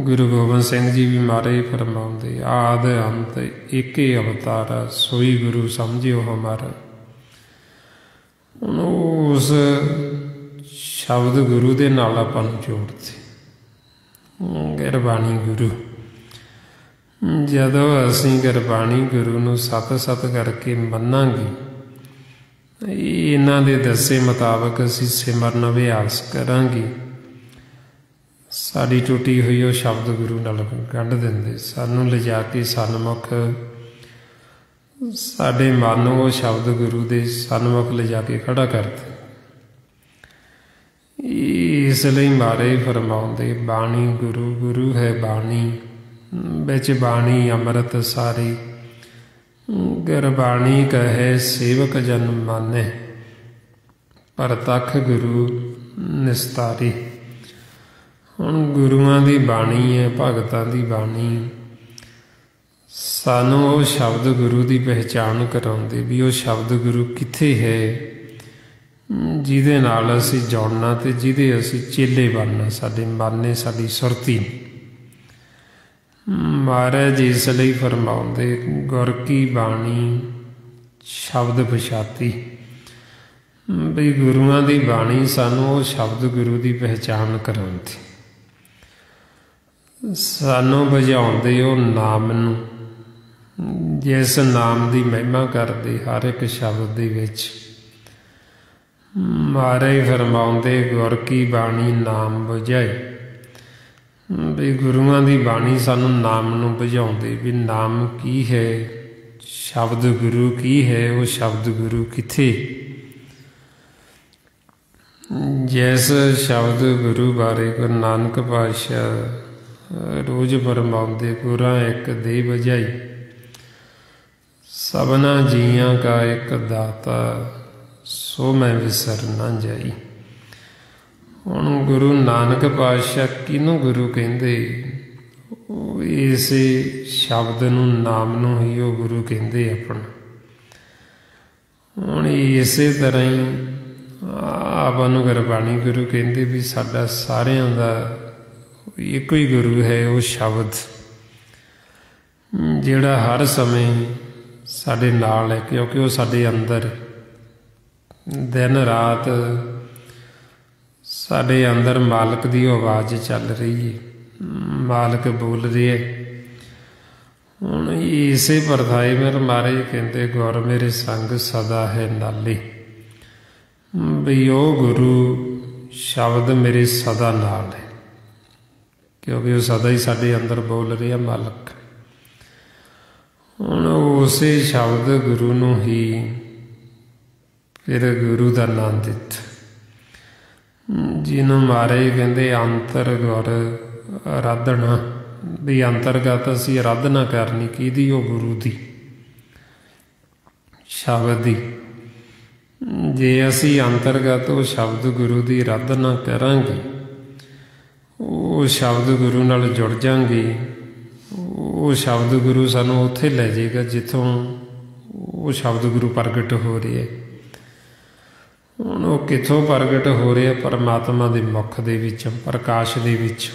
ਗੁਰੂ ਗੋਬਿੰਦ ਸਿੰਘ ਜੀ ਵੀ ਮਹਾਰਾਜ ਫਰਮਾਉਂਦੇ, ਆਦਿ ਅੰਤ ਏਕੇ ਅਵਤਾਰਾ, ਸੋਈ ਗੁਰੂ ਸਮਝਿਓ ਹਮਾਰਾ। ਹੁਣ ਉਸ ਸ਼ਬਦ ਗੁਰੂ ਦੇ ਨਾਲ ਆਪਾਂ ਨੂੰ ਜੋੜਦੇ ਗੁਰਬਾਣੀ ਗੁਰੂ। ਜਦੋਂ ਅਸੀਂ ਗੁਰਬਾਣੀ ਗੁਰੂ ਨੂੰ ਸਤ ਕਰਕੇ ਮੰਨਾਂਗੇ, ਇਹਨਾਂ ਦੇ ਦੱਸੇ ਮੁਤਾਬਕ ਅਸੀਂ ਸਿਮਰਨ ਅਭਿਆਸ ਕਰਾਂਗੇ, ਸਾਡੀ ਟੁੱਟੀ ਹੋਈ ਉਹ ਸ਼ਬਦ ਗੁਰੂ ਨਾਲ ਕੱਢ ਦਿੰਦੇ। ਸਾਨੂੰ ਲਿਜਾ ਕੇ ਸਨਮੁਖ, ਸਾਡੇ ਮਨ ਨੂੰ ਉਹ ਸ਼ਬਦ ਗੁਰੂ ਦੇ ਸਨਮੁਖ ਲਿਜਾ ਕੇ ਖੜਾ ਕਰਦੇ। ਇਸ ਲਈ ਮਹਾਰਾਜ ਫਰਮਾਉਂਦੇ, ਬਾਣੀ ਗੁਰੂ, ਗੁਰੂ ਹੈ ਬਾਣੀ, ਵਿੱਚ ਬਾਣੀ ਅੰਮ੍ਰਿਤ ਸਾਰੀ। ਗੁਰਬਾਣੀ ਕਹੇ ਸੇਵਕ ਜਨ ਮਾਨੈ, ਪ੍ਰਤੱਖ ਗੁਰੂ ਨਿਸਤਾਰੀ। ਹੁਣ ਗੁਰੂਆਂ ਦੀ ਬਾਣੀ ਹੈ, ਭਗਤਾਂ ਦੀ ਬਾਣੀ, ਸਾਨੂੰ ਉਹ ਸ਼ਬਦ ਗੁਰੂ ਦੀ ਪਹਿਚਾਣ ਕਰਾਉਂਦੇ ਵੀ ਉਹ ਸ਼ਬਦ ਗੁਰੂ ਕਿੱਥੇ ਹੈ, ਜਿਹਦੇ ਨਾਲ ਅਸੀਂ ਜੁੜਨਾ ਅਤੇ ਜਿਹਦੇ ਅਸੀਂ ਚੇਲੇ ਬਣਨਾ। ਸਾਡੇ ਮਨ ਨੇ, ਸਾਡੀ ਸੁਰਤੀ। ਮਹਾਰਾਜ ਇਸ ਲਈ ਫਰਮਾਉਂਦੇ, ਗੁਰ ਕੀ ਬਾਣੀ ਸ਼ਬਦ ਪਛਾਤੀ। ਵੀ ਗੁਰੂਆਂ ਦੀ ਬਾਣੀ ਸਾਨੂੰ ਉਹ ਸ਼ਬਦ ਗੁਰੂ ਦੀ ਪਹਿਚਾਣ ਕਰਾਉਂਦੀ, ਸਾਨੂੰ ਬੁਝਾਉਂਦੇ ਉਹ ਨਾਮ ਨੂੰ, ਜਿਸ ਨਾਮ ਦੀ ਮਹਿਮਾ ਕਰਦੇ ਹਰ ਇੱਕ ਸ਼ਬਦ ਦੇ ਵਿੱਚ। ਮਹਾਰਾਜ ਫਰਮਾਉਂਦੇ, ਗੁਰ ਕੀ ਬਾਣੀ ਨਾਮ ਬੁਝਾਏ। ਵੀ ਗੁਰੂਆਂ ਦੀ ਬਾਣੀ ਸਾਨੂੰ ਨਾਮ ਨੂੰ ਬੁਝਾਉਂਦੇ, ਵੀ ਨਾਮ ਕੀ ਹੈ, ਸ਼ਬਦ ਗੁਰੂ ਕੀ ਹੈ, ਉਹ ਸ਼ਬਦ ਗੁਰੂ ਕਿੱਥੇ। ਜਿਸ ਸ਼ਬਦ ਗੁਰੂ ਬਾਰੇ ਗੁਰੂ ਨਾਨਕ ਪਾਤਸ਼ਾਹ ਰੋਜ਼ ਫਰਮਾਉਂਦੇ, ਗੁਰਾਂ ਇੱਕ ਦੇਹ ਬੁਝਾਈ, ਸਭਨਾ ਜੀਆਂ ਕਾ ਇੱਕ ਦਾਤਾ, ਸੋ ਮੈਂ ਵਿਸਰ ਨਾ ਜਾਈ। ਹੁਣ ਗੁਰੂ ਨਾਨਕ ਪਾਤਸ਼ਾਹ ਕਿਹਨੂੰ ਗੁਰੂ ਕਹਿੰਦੇ? ਉਹ ਇਸੇ ਸ਼ਬਦ ਨੂੰ, ਨਾਮ ਨੂੰ ਹੀ ਉਹ ਗੁਰੂ ਕਹਿੰਦੇ ਆਪਣਾ। ਹੁਣ ਇਸੇ ਤਰ੍ਹਾਂ ਹੀ ਆਪਾਂ ਨੂੰ ਗੁਰਬਾਣੀ ਗੁਰੂ ਕਹਿੰਦੇ, ਵੀ ਸਾਡਾ ਸਾਰਿਆਂ ਦਾ ਇੱਕੋ ਹੀ ਗੁਰੂ ਹੈ, ਉਹ ਸ਼ਬਦ ਜਿਹੜਾ ਹਰ ਸਮੇਂ ਸਾਡੇ ਨਾਲ ਹੈ, ਕਿਉਂਕਿ ਉਹ ਸਾਡੇ ਅੰਦਰ ਦਿਨ ਰਾਤ ਸਾਡੇ ਅੰਦਰ ਮਾਲਕ ਦੀ ਆਵਾਜ਼ ਚੱਲ ਰਹੀ ਹੈ, ਮਾਲਕ ਬੋਲ ਰਿਹਾ। ਹੁਣ ਇਸੇ ਪਰਥਾਏ ਮੇਰੇ ਮਹਾਰਾਜ ਕਹਿੰਦੇ, ਗੁਰ ਮੇਰੇ ਸੰਗ ਸਦਾ ਹੈ ਨਾਲੇ। ਵੀ ਉਹ ਗੁਰੂ ਸ਼ਬਦ ਮੇਰੇ ਸਦਾ ਨਾਲ ਹੈ, ਕਿਉਂਕਿ ਉਹ ਸਦਾ ਹੀ ਸਾਡੇ ਅੰਦਰ ਬੋਲ ਰਿਹਾ ਮਾਲਕ। ਹੁਣ ਉਸੇ ਸ਼ਬਦ ਗੁਰੂ ਨੂੰ ਹੀ ਫਿਰ ਗੁਰੂ ਦਾ ਨਾਮ ਦਿੱਤਾ, ਜਿਹਨੂੰ ਮਹਾਰਾਜ ਕਹਿੰਦੇ ਅੰਤਰ ਗੁਰ ਆਰਾਧਨਾ। ਵੀ ਅੰਤਰਗਤ ਅਸੀਂ ਆਰਾਧਨਾ ਕਰਨੀ ਕਿਹਦੀ? ਉਹ ਗੁਰੂ ਦੀ, ਸ਼ਬਦ ਦੀ। ਜੇ ਅਸੀਂ ਅੰਤਰਗਤ ਉਹ ਸ਼ਬਦ ਗੁਰੂ ਦੀ ਆਰਾਧਨਾ ਕਰਾਂਗੇ, ਉਹ ਸ਼ਬਦ ਗੁਰੂ ਨਾਲ ਜੁੜ ਜਾਵਾਂਗੇ, ਉਹ ਸ਼ਬਦ ਗੁਰੂ ਸਾਨੂੰ ਉੱਥੇ ਲੈ ਜਾਏਗਾ ਜਿੱਥੋਂ ਉਹ ਸ਼ਬਦ ਗੁਰੂ ਪ੍ਰਗਟ ਹੋ ਰਿਹਾ। ਹੁਣ ਉਹ ਕਿੱਥੋਂ ਪ੍ਰਗਟ ਹੋ ਰਿਹਾ? ਪਰਮਾਤਮਾ ਦੇ ਮੁਖ ਦੇ ਵਿੱਚ, ਪ੍ਰਕਾਸ਼ ਦੇ ਵਿੱਚ।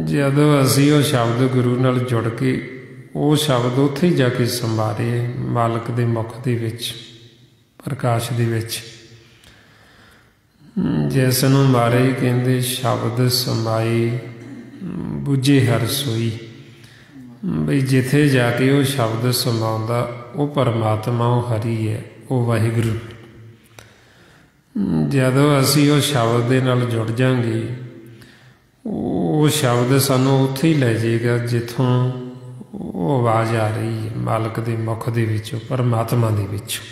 ਜਦੋਂ ਅਸੀਂ ਉਹ ਸ਼ਬਦ ਗੁਰੂ ਨਾਲ ਜੁੜ ਕੇ ਉਹ ਸ਼ਬਦ ਉੱਥੇ ਹੀ ਜਾ ਕੇ ਸਮਾ ਰਹੇ, ਮਾਲਕ ਦੇ ਮੁਖ ਦੇ ਵਿੱਚ, ਪ੍ਰਕਾਸ਼ ਦੇ ਵਿੱਚ, ਜਿਸ ਨੂੰ ਮਹਾਰਾਜ ਕਹਿੰਦੇ ਸ਼ਬਦ ਸਮਾਏ ਬੁਝੇ ਹਰ ਸੋਈ। ਬਈ ਜਿੱਥੇ ਜਾ ਕੇ ਉਹ ਸ਼ਬਦ ਸਮਾਉਂਦਾ ਉਹ ਪਰਮਾਤਮਾ, ਉਹ ਹਰੀ ਹੈ, ਉਹ ਵਾਹਿਗੁਰੂ। ਜਦੋਂ ਅਸੀਂ ਉਹ ਸ਼ਬਦ ਦੇ ਨਾਲ ਜੁੜ ਜਾਵਾਂਗੇ, ਉਹ ਸ਼ਬਦ ਸਾਨੂੰ ਉੱਥੇ ਹੀ ਲੈ ਜਾਏਗਾ ਜਿੱਥੋਂ ਉਹ ਆਵਾਜ਼ ਆ ਰਹੀ ਹੈ, ਮਾਲਕ ਦੇ ਮੁਖ ਦੇ ਵਿੱਚੋਂ, ਪਰਮਾਤਮਾ ਦੇ ਵਿੱਚੋਂ।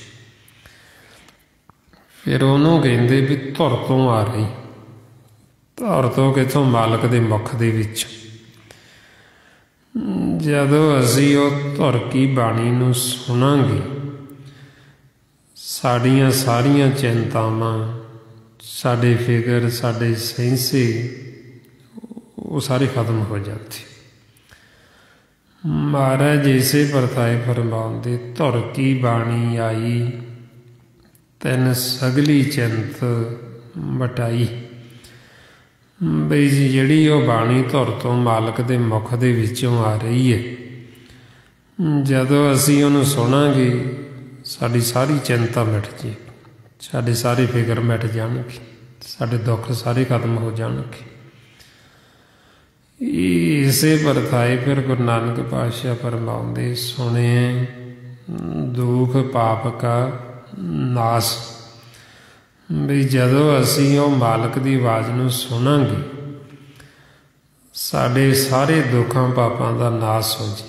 ਫਿਰ ਉਹਨੂੰ ਕਹਿੰਦੇ ਵੀ ਧੁਰ ਤੋਂ ਆ ਰਹੀ। ਧੁਰ ਤੋਂ ਕਿੱਥੋਂ? ਮਾਲਕ ਦੇ ਮੁਖ ਦੇ ਵਿੱਚ। ਜਦੋਂ ਅਸੀਂ ਉਹ ਧੁਰ ਕੀ ਬਾਣੀ ਨੂੰ ਸੁਣਾਂਗੇ, ਸਾਡੀਆਂ ਸਾਰੀਆਂ ਚਿੰਤਾਵਾਂ, ਸਾਡੇ ਫਿਕਰ, ਸਾਡੇ ਸੈਂਸੇ, ਉਹ ਸਾਰੇ ਖਤਮ ਹੋ ਜਾਂਦੇ। ਮਹਾਰਾਜ ਇਸੇ ਪਰਤਾਏ ਫਰਮਾਉਂਦੇ, ਧੁਰ ਕੀ ਬਾਣੀ ਆਈ, ਤੈਨ ਸਗਲੀ ਚਿੰਤ ਮਟਾਈ। ਬਈ ਜੀ ਜਿਹੜੀ ਉਹ ਬਾਣੀ ਧੁਰ ਤੋਂ, ਮਾਲਕ ਦੇ ਮੁਖ ਦੇ ਵਿੱਚੋਂ ਆ ਰਹੀ ਹੈ, ਜਦੋਂ ਅਸੀਂ ਉਹਨੂੰ ਸੁਣਾਂਗੇ, ਸਾਡੀ ਸਾਰੀ ਚਿੰਤਾ ਮਿਟ ਜੇ, ਸਾਡੇ ਸਾਰੇ ਫਿਕਰ ਮਿਟ ਜਾਣਗੇ, ਸਾਡੇ ਦੁੱਖ ਸਾਰੇ ਖਤਮ ਹੋ ਜਾਣਗੇ। ਇਸੇ ਪਰਤਾਏ ਫਿਰ ਗੁਰੂ ਨਾਨਕ ਪਾਤਸ਼ਾਹ ਫਰਮਾਉਂਦੇ, ਸੁਣੇ ਦੁਖ ਪਾਪ ਕਾ ਨਾਸ। ਵੀ ਜਦੋਂ ਅਸੀਂ ਉਹ ਮਾਲਕ ਦੀ ਆਵਾਜ਼ ਨੂੰ ਸੁਣਾਂਗੇ, ਸਾਡੇ ਸਾਰੇ ਦੁੱਖਾਂ ਪਾਪਾਂ ਦਾ ਨਾਸ ਹੋ ਜੇ।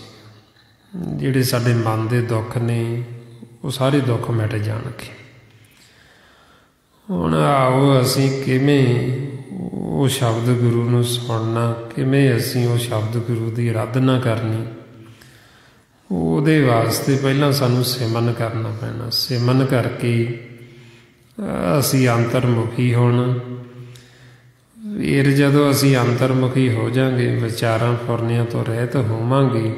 ਜਿਹੜੇ ਸਾਡੇ ਮਨ ਦੇ ਦੁੱਖ ਨੇ, ਉਹ ਸਾਰੇ ਦੁੱਖ ਮਿਟ ਜਾਣਗੇ। ਹੁਣ ਆਓ ਅਸੀਂ ਕਿਵੇਂ ਉਹ ਸ਼ਬਦ ਗੁਰੂ ਨੂੰ ਸੁਣਨਾ, ਕਿਵੇਂ ਅਸੀਂ ਉਹ ਸ਼ਬਦ ਗੁਰੂ ਦੀ ਅਰਾਧਨਾ ਕਰਨੀ, ਉਹਦੇ ਵਾਸਤੇ ਪਹਿਲਾਂ ਸਾਨੂੰ ਸਿਮਰਨ ਕਰਨਾ ਪੈਣਾ। ਸਿਮਰਨ ਕਰਕੇ ਅਸੀਂ ਅੰਤਰਮੁਖੀ ਹੋਣਾ। ਫਿਰ ਜਦੋਂ ਅਸੀਂ ਅੰਤਰਮੁਖੀ ਹੋ ਜਾਵਾਂਗੇ, ਵਿਚਾਰਾਂ ਫੁਰਨਿਆਂ ਤੋਂ ਰਹਿਤ ਹੋਵਾਂਗੇ,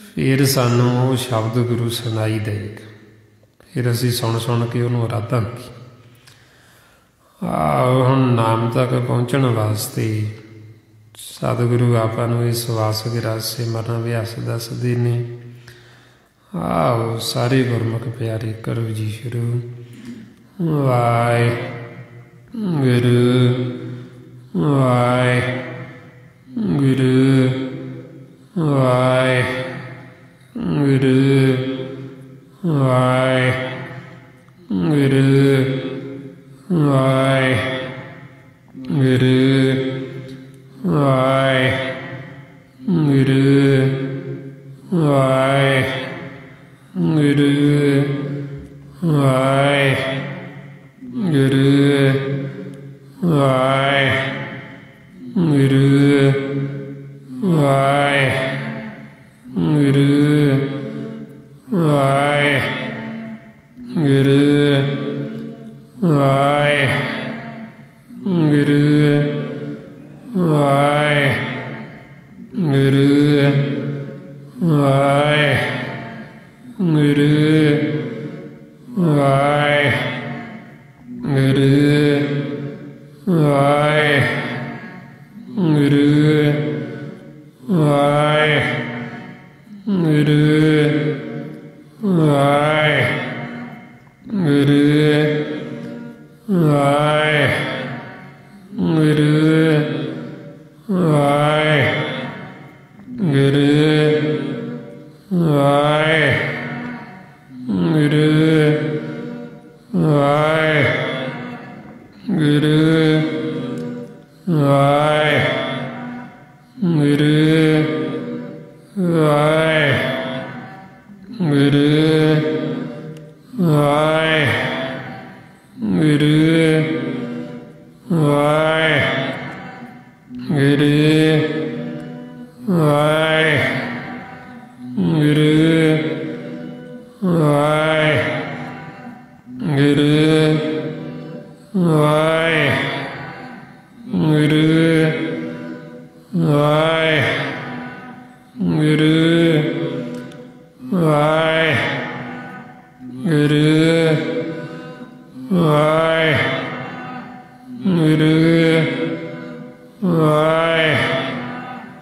ਫਿਰ ਸਾਨੂੰ ਉਹ ਸ਼ਬਦ ਗੁਰੂ ਸੁਣਾਈ ਦੇਵੇਗਾ। ਫਿਰ ਅਸੀਂ ਸੁਣ ਸੁਣ ਕੇ ਉਹਨੂੰ ਅਰਾਧਾਂਗੇ। ਹੁਣ ਨਾਮ ਤੱਕ ਪਹੁੰਚਣ ਵਾਸਤੇ ਸਤਿਗੁਰੂ ਆਪਾਂ ਨੂੰ ਇਸ ਵਾਸ ਵਿਰਾਜ ਸਿਮਰਨ ਅਭਿਆਸ ਦੱਸਦੇ ਨੇ। ਆਓ ਸਾਰੇ ਗੁਰਮੁਖ ਪਿਆਰੇ ਕਰੋ ਜੀ ਸ਼ੁਰੂ। ਵਾਹਿਗੁਰੂ ਵਾਹਿਗੁਰੂ ਵਾਹਿਗੁਰੂ ਵਾਹਿਗੁਰੂ ਵਾਹਿਗੁਰੂ ਵਾਹਿਗੁਰੂ ਵਾਹਿਗੁਰੂ ਵਾਹਿਗੁਰੂ ਵਾਹਿਗੁਰੂ ਵਾਹਿਗੁਰੂ ਵਾਹਿਗੁਰੂ ਵਾਹਿਗੁਰੂ ਵਾਹਿਗੁਰੂ ਵਾਹਿਗੁਰੂ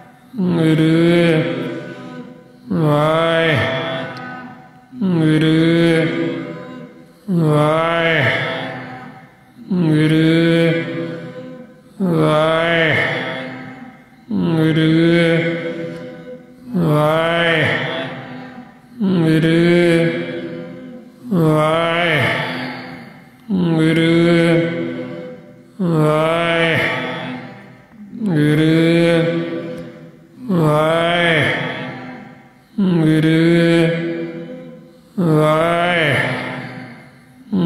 ਵਾਹਿਗੁਰੂ ਵਾਹਿਗੁਰੂ ਵਾਹਿਗੁਰੂ ਵਾਹਿਗੁਰੂ ਵਾਹਿਗੁਰੂ ਵਾਹਿਗੁਰੂ ਵਾਹਿਗੁਰੂ ਵਾਹਿਗੁਰੂ ਵਾਹਿਗੁਰੂ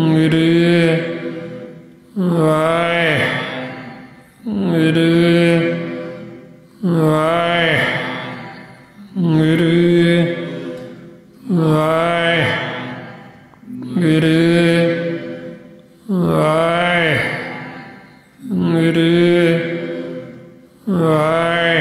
ਵਾਹਿਗੁਰੂ ਵਾਹਿਗੁਰੂ ਵਾਹਿਗੁਰੂ ਵਾਹਿਗੁਰੂ ਵਾਹਿਗੁਰੂ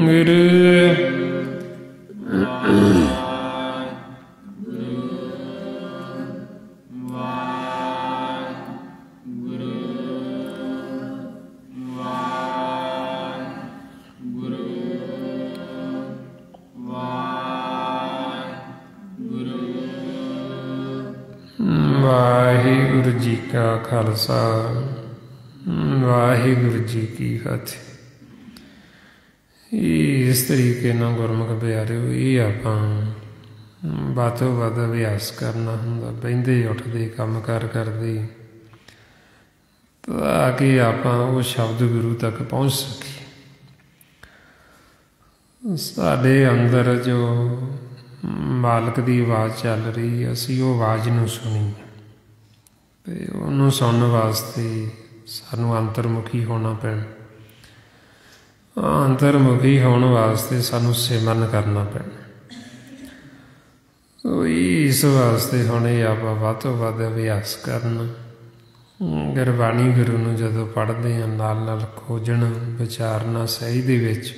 ਵਾਹਿਗੁਰੂ ਵਾਹਿਗੁਰੂ ਜੀ ਕਾ ਖਾਲਸਾ ਵਾਹਿਗੁਰੂ ਜੀ ਕੀ ਫਤਿਹ। ਇਸ ਤਰੀਕੇ ਨਾਲ ਗੁਰਮੁਖ ਪਿਆਰਿਓ ਇਹ ਆਪਾਂ ਵੱਧ ਤੋਂ ਵੱਧ ਅਭਿਆਸ ਕਰਨਾ ਹੁੰਦਾ, ਬਹਿੰਦੇ ਉੱਠਦੇ ਕੰਮ ਕਾਰ ਕਰਦੇ, ਤਾਂ ਕਿ ਆਪਾਂ ਉਹ ਸ਼ਬਦ ਗੁਰੂ ਤੱਕ ਪਹੁੰਚ ਸਕੀਏ। ਸਾਡੇ ਅੰਦਰ ਜੋ ਮਾਲਕ ਦੀ ਆਵਾਜ਼ ਚੱਲ ਰਹੀ, ਅਸੀਂ ਉਹ ਆਵਾਜ਼ ਨੂੰ ਸੁਣੀਏ ਅਤੇ ਉਹਨੂੰ ਸੁਣਨ ਵਾਸਤੇ ਸਾਨੂੰ ਅੰਤਰਮੁਖੀ ਹੋਣਾ ਪੈਣਾ। ਅੰਤਰਮੁਖੀ ਹੋਣ ਵਾਸਤੇ ਸਾਨੂੰ ਸਿਮਰਨ ਕਰਨਾ ਪੈਣਾ। ਇਸ ਵਾਸਤੇ ਹੁਣ ਇਹ ਆਪਾਂ ਵੱਧ ਤੋਂ ਵੱਧ ਅਭਿਆਸ ਕਰਨਾ। ਗੁਰਬਾਣੀ ਗੁਰੂ ਨੂੰ ਜਦੋਂ ਪੜ੍ਹਦੇ ਹਾਂ, ਨਾਲ ਨਾਲ ਖੋਜਣਾ, ਵਿਚਾਰਨਾ ਸਹੀ ਦੇ ਵਿੱਚ,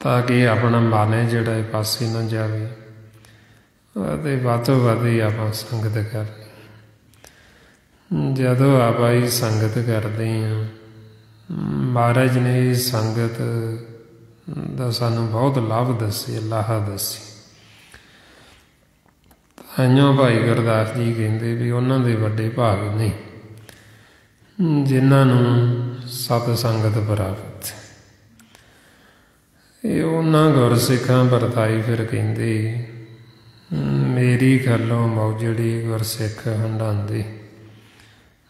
ਤਾਂ ਕਿ ਆਪਣਾ ਮਨ ਹੈ ਜਿਹੜਾ ਇਹ ਪਾਸੇ ਨਾ ਜਾਵੇ। ਅਤੇ ਵੱਧ ਤੋਂ ਵੱਧ ਹੀ ਆਪਾਂ ਸੰਗਤ ਕਰਨੀ। ਜਦੋਂ ਆਪਾਂ ਇਹ ਸੰਗਤ ਕਰਦੇ ਹਾਂ, ਮਹਾਰਾਜ ਨੇ ਇਹ ਸੰਗਤ ਦਾ ਸਾਨੂੰ ਬਹੁਤ ਲਾਭ ਦੱਸੇ, ਲਾਹਾ ਦੱਸੇ। ਤਾਂਹੀਓ ਭਾਈ ਗੁਰਦਾਸ ਜੀ ਕਹਿੰਦੇ ਵੀ ਉਹਨਾਂ ਦੇ ਵੱਡੇ ਭਾਗ ਨੇ ਜਿਨ੍ਹਾਂ ਨੂੰ ਸਤ ਸੰਗਤ ਪ੍ਰਾਪਤ। ਇਹ ਉਹਨਾਂ ਗੁਰਸਿੱਖਾਂ ਵਰਤਾਈ ਫਿਰ ਕਹਿੰਦੇ, ਮੇਰੀ ਖੱਲੋਂ ਮੌਜੜੀ ਗੁਰਸਿੱਖ ਹੰਢਾਉਂਦੇ,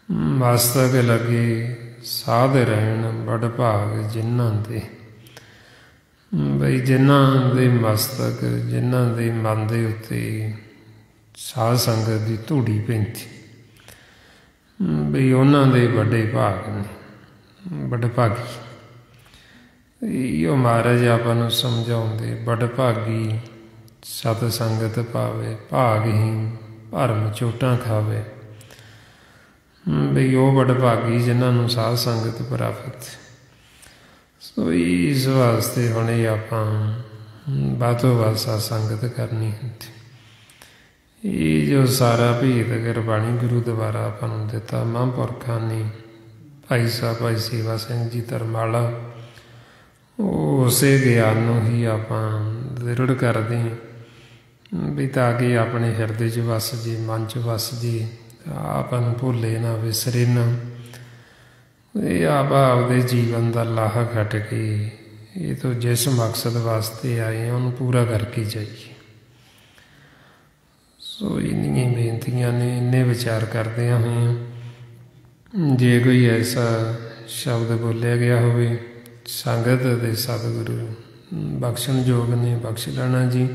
ਮਸਤਕ ਲੱਗੇ ਸਾਧ ਰਹਿਣ ਬੜ ਭਾਗ ਜਿਨ੍ਹਾਂ ਦੇ। ਬਈ ਜਿਨ੍ਹਾਂ ਦੇ ਮਸਤਕ, ਜਿਨ੍ਹਾਂ ਦੇ ਮਨ ਦੇ ਉੱਤੇ ਸਾਧ ਸੰਗਤ ਦੀ ਧੂੜੀ ਪੈਂਦੀ, ਬਈ ਉਹਨਾਂ ਦੇ ਵੱਡੇ ਭਾਗ ਨੇ, ਬੜ ਭਾਗੀ। ਇਹੋ ਮਹਾਰਾਜ ਆਪਾਂ ਨੂੰ ਸਮਝਾਉਂਦੇ, ਬੜ ਭਾਗੀ ਸਤ ਸੰਗਤ ਪਾਵੇ, ਭਾਗਹੀਨ ਭਰਮ ਚੋਟਾਂ ਖਾਵੇ। ਬਈ ਉਹ ਬੜ ਭਾਗੀ ਜਿਨ੍ਹਾਂ ਨੂੰ ਸਾਧ ਸੰਗਤ ਪ੍ਰਾਪਤ। ਸੋ ਇਸ ਵਾਸਤੇ ਹੁਣ ਇਹ ਆਪਾਂ ਵੱਧ ਤੋਂ ਵੱਧ ਸਾਧ ਸੰਗਤ ਕਰਨੀ ਹੁੰਦੀ। ਇਹ ਜੋ ਸਾਰਾ ਭੇਦ ਗੁਰਬਾਣੀ ਗੁਰੂ ਦੁਆਰਾ ਆਪਾਂ ਨੂੰ ਦਿੱਤਾ ਮਹਾਂਪੁਰਖਾਂ ਨੇ, ਭਾਈ ਸਾਹਿਬ ਭਾਈ ਸੇਵਾ ਸਿੰਘ ਜੀ ਧਰਮਾਲਾ, ਉਹ ਉਸੇ ਗਿਆਨ ਨੂੰ ਹੀ ਆਪਾਂ ਦ੍ਰਿੜ ਕਰਦੇ ਹਾਂ। ਵੀ ਤਾਂ ਕਿ ਆਪਣੇ ਹਿਰਦੇ 'ਚ ਵਸ ਜੇ, ਮਨ 'ਚ ਵਸ ਜੇ, ਆਪਾਂ ਨੂੰ ਭੁੱਲੇ ਨਾ, ਵਿਸਰੇ ਨਾ। ਇਹ ਆਪਦੇ ਜੀਵਨ ਦਾ ਲਾਹਾ ਕੱਟ ਕੇ ਇਹ ਤੋਂ ਜਿਸ ਮਕਸਦ ਵਾਸਤੇ ਆਏ ਆ ਉਹਨੂੰ ਪੂਰਾ ਕਰਕੇ ਜਾਈਏ। ਸੋ ਇੰਨੀਆਂ ਬੇਨਤੀਆਂ ਨੇ, ਇੰਨੇ ਵਿਚਾਰ ਕਰਦਿਆਂ ਹੋਏ, ਜੇ ਕੋਈ ਐਸਾ ਸ਼ਬਦ ਬੋਲਿਆ ਗਿਆ ਹੋਵੇ ਸੰਗਤ ਦੇ ਸਤਿਗੁਰੂ ਬਖਸ਼ਣਯੋਗ ਨੇ, ਬਖਸ਼ ਲੈਣਾ ਜੀ।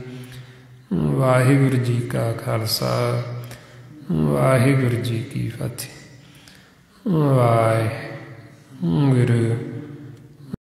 ਵਾਹਿਗੁਰੂ ਜੀ ਕਾ ਖਾਲਸਾ, ਵਾਹਿਗੁਰੂ ਜੀ ਕੀ ਫਤਿਹ। ਵਾਹਿਗੁਰੂ।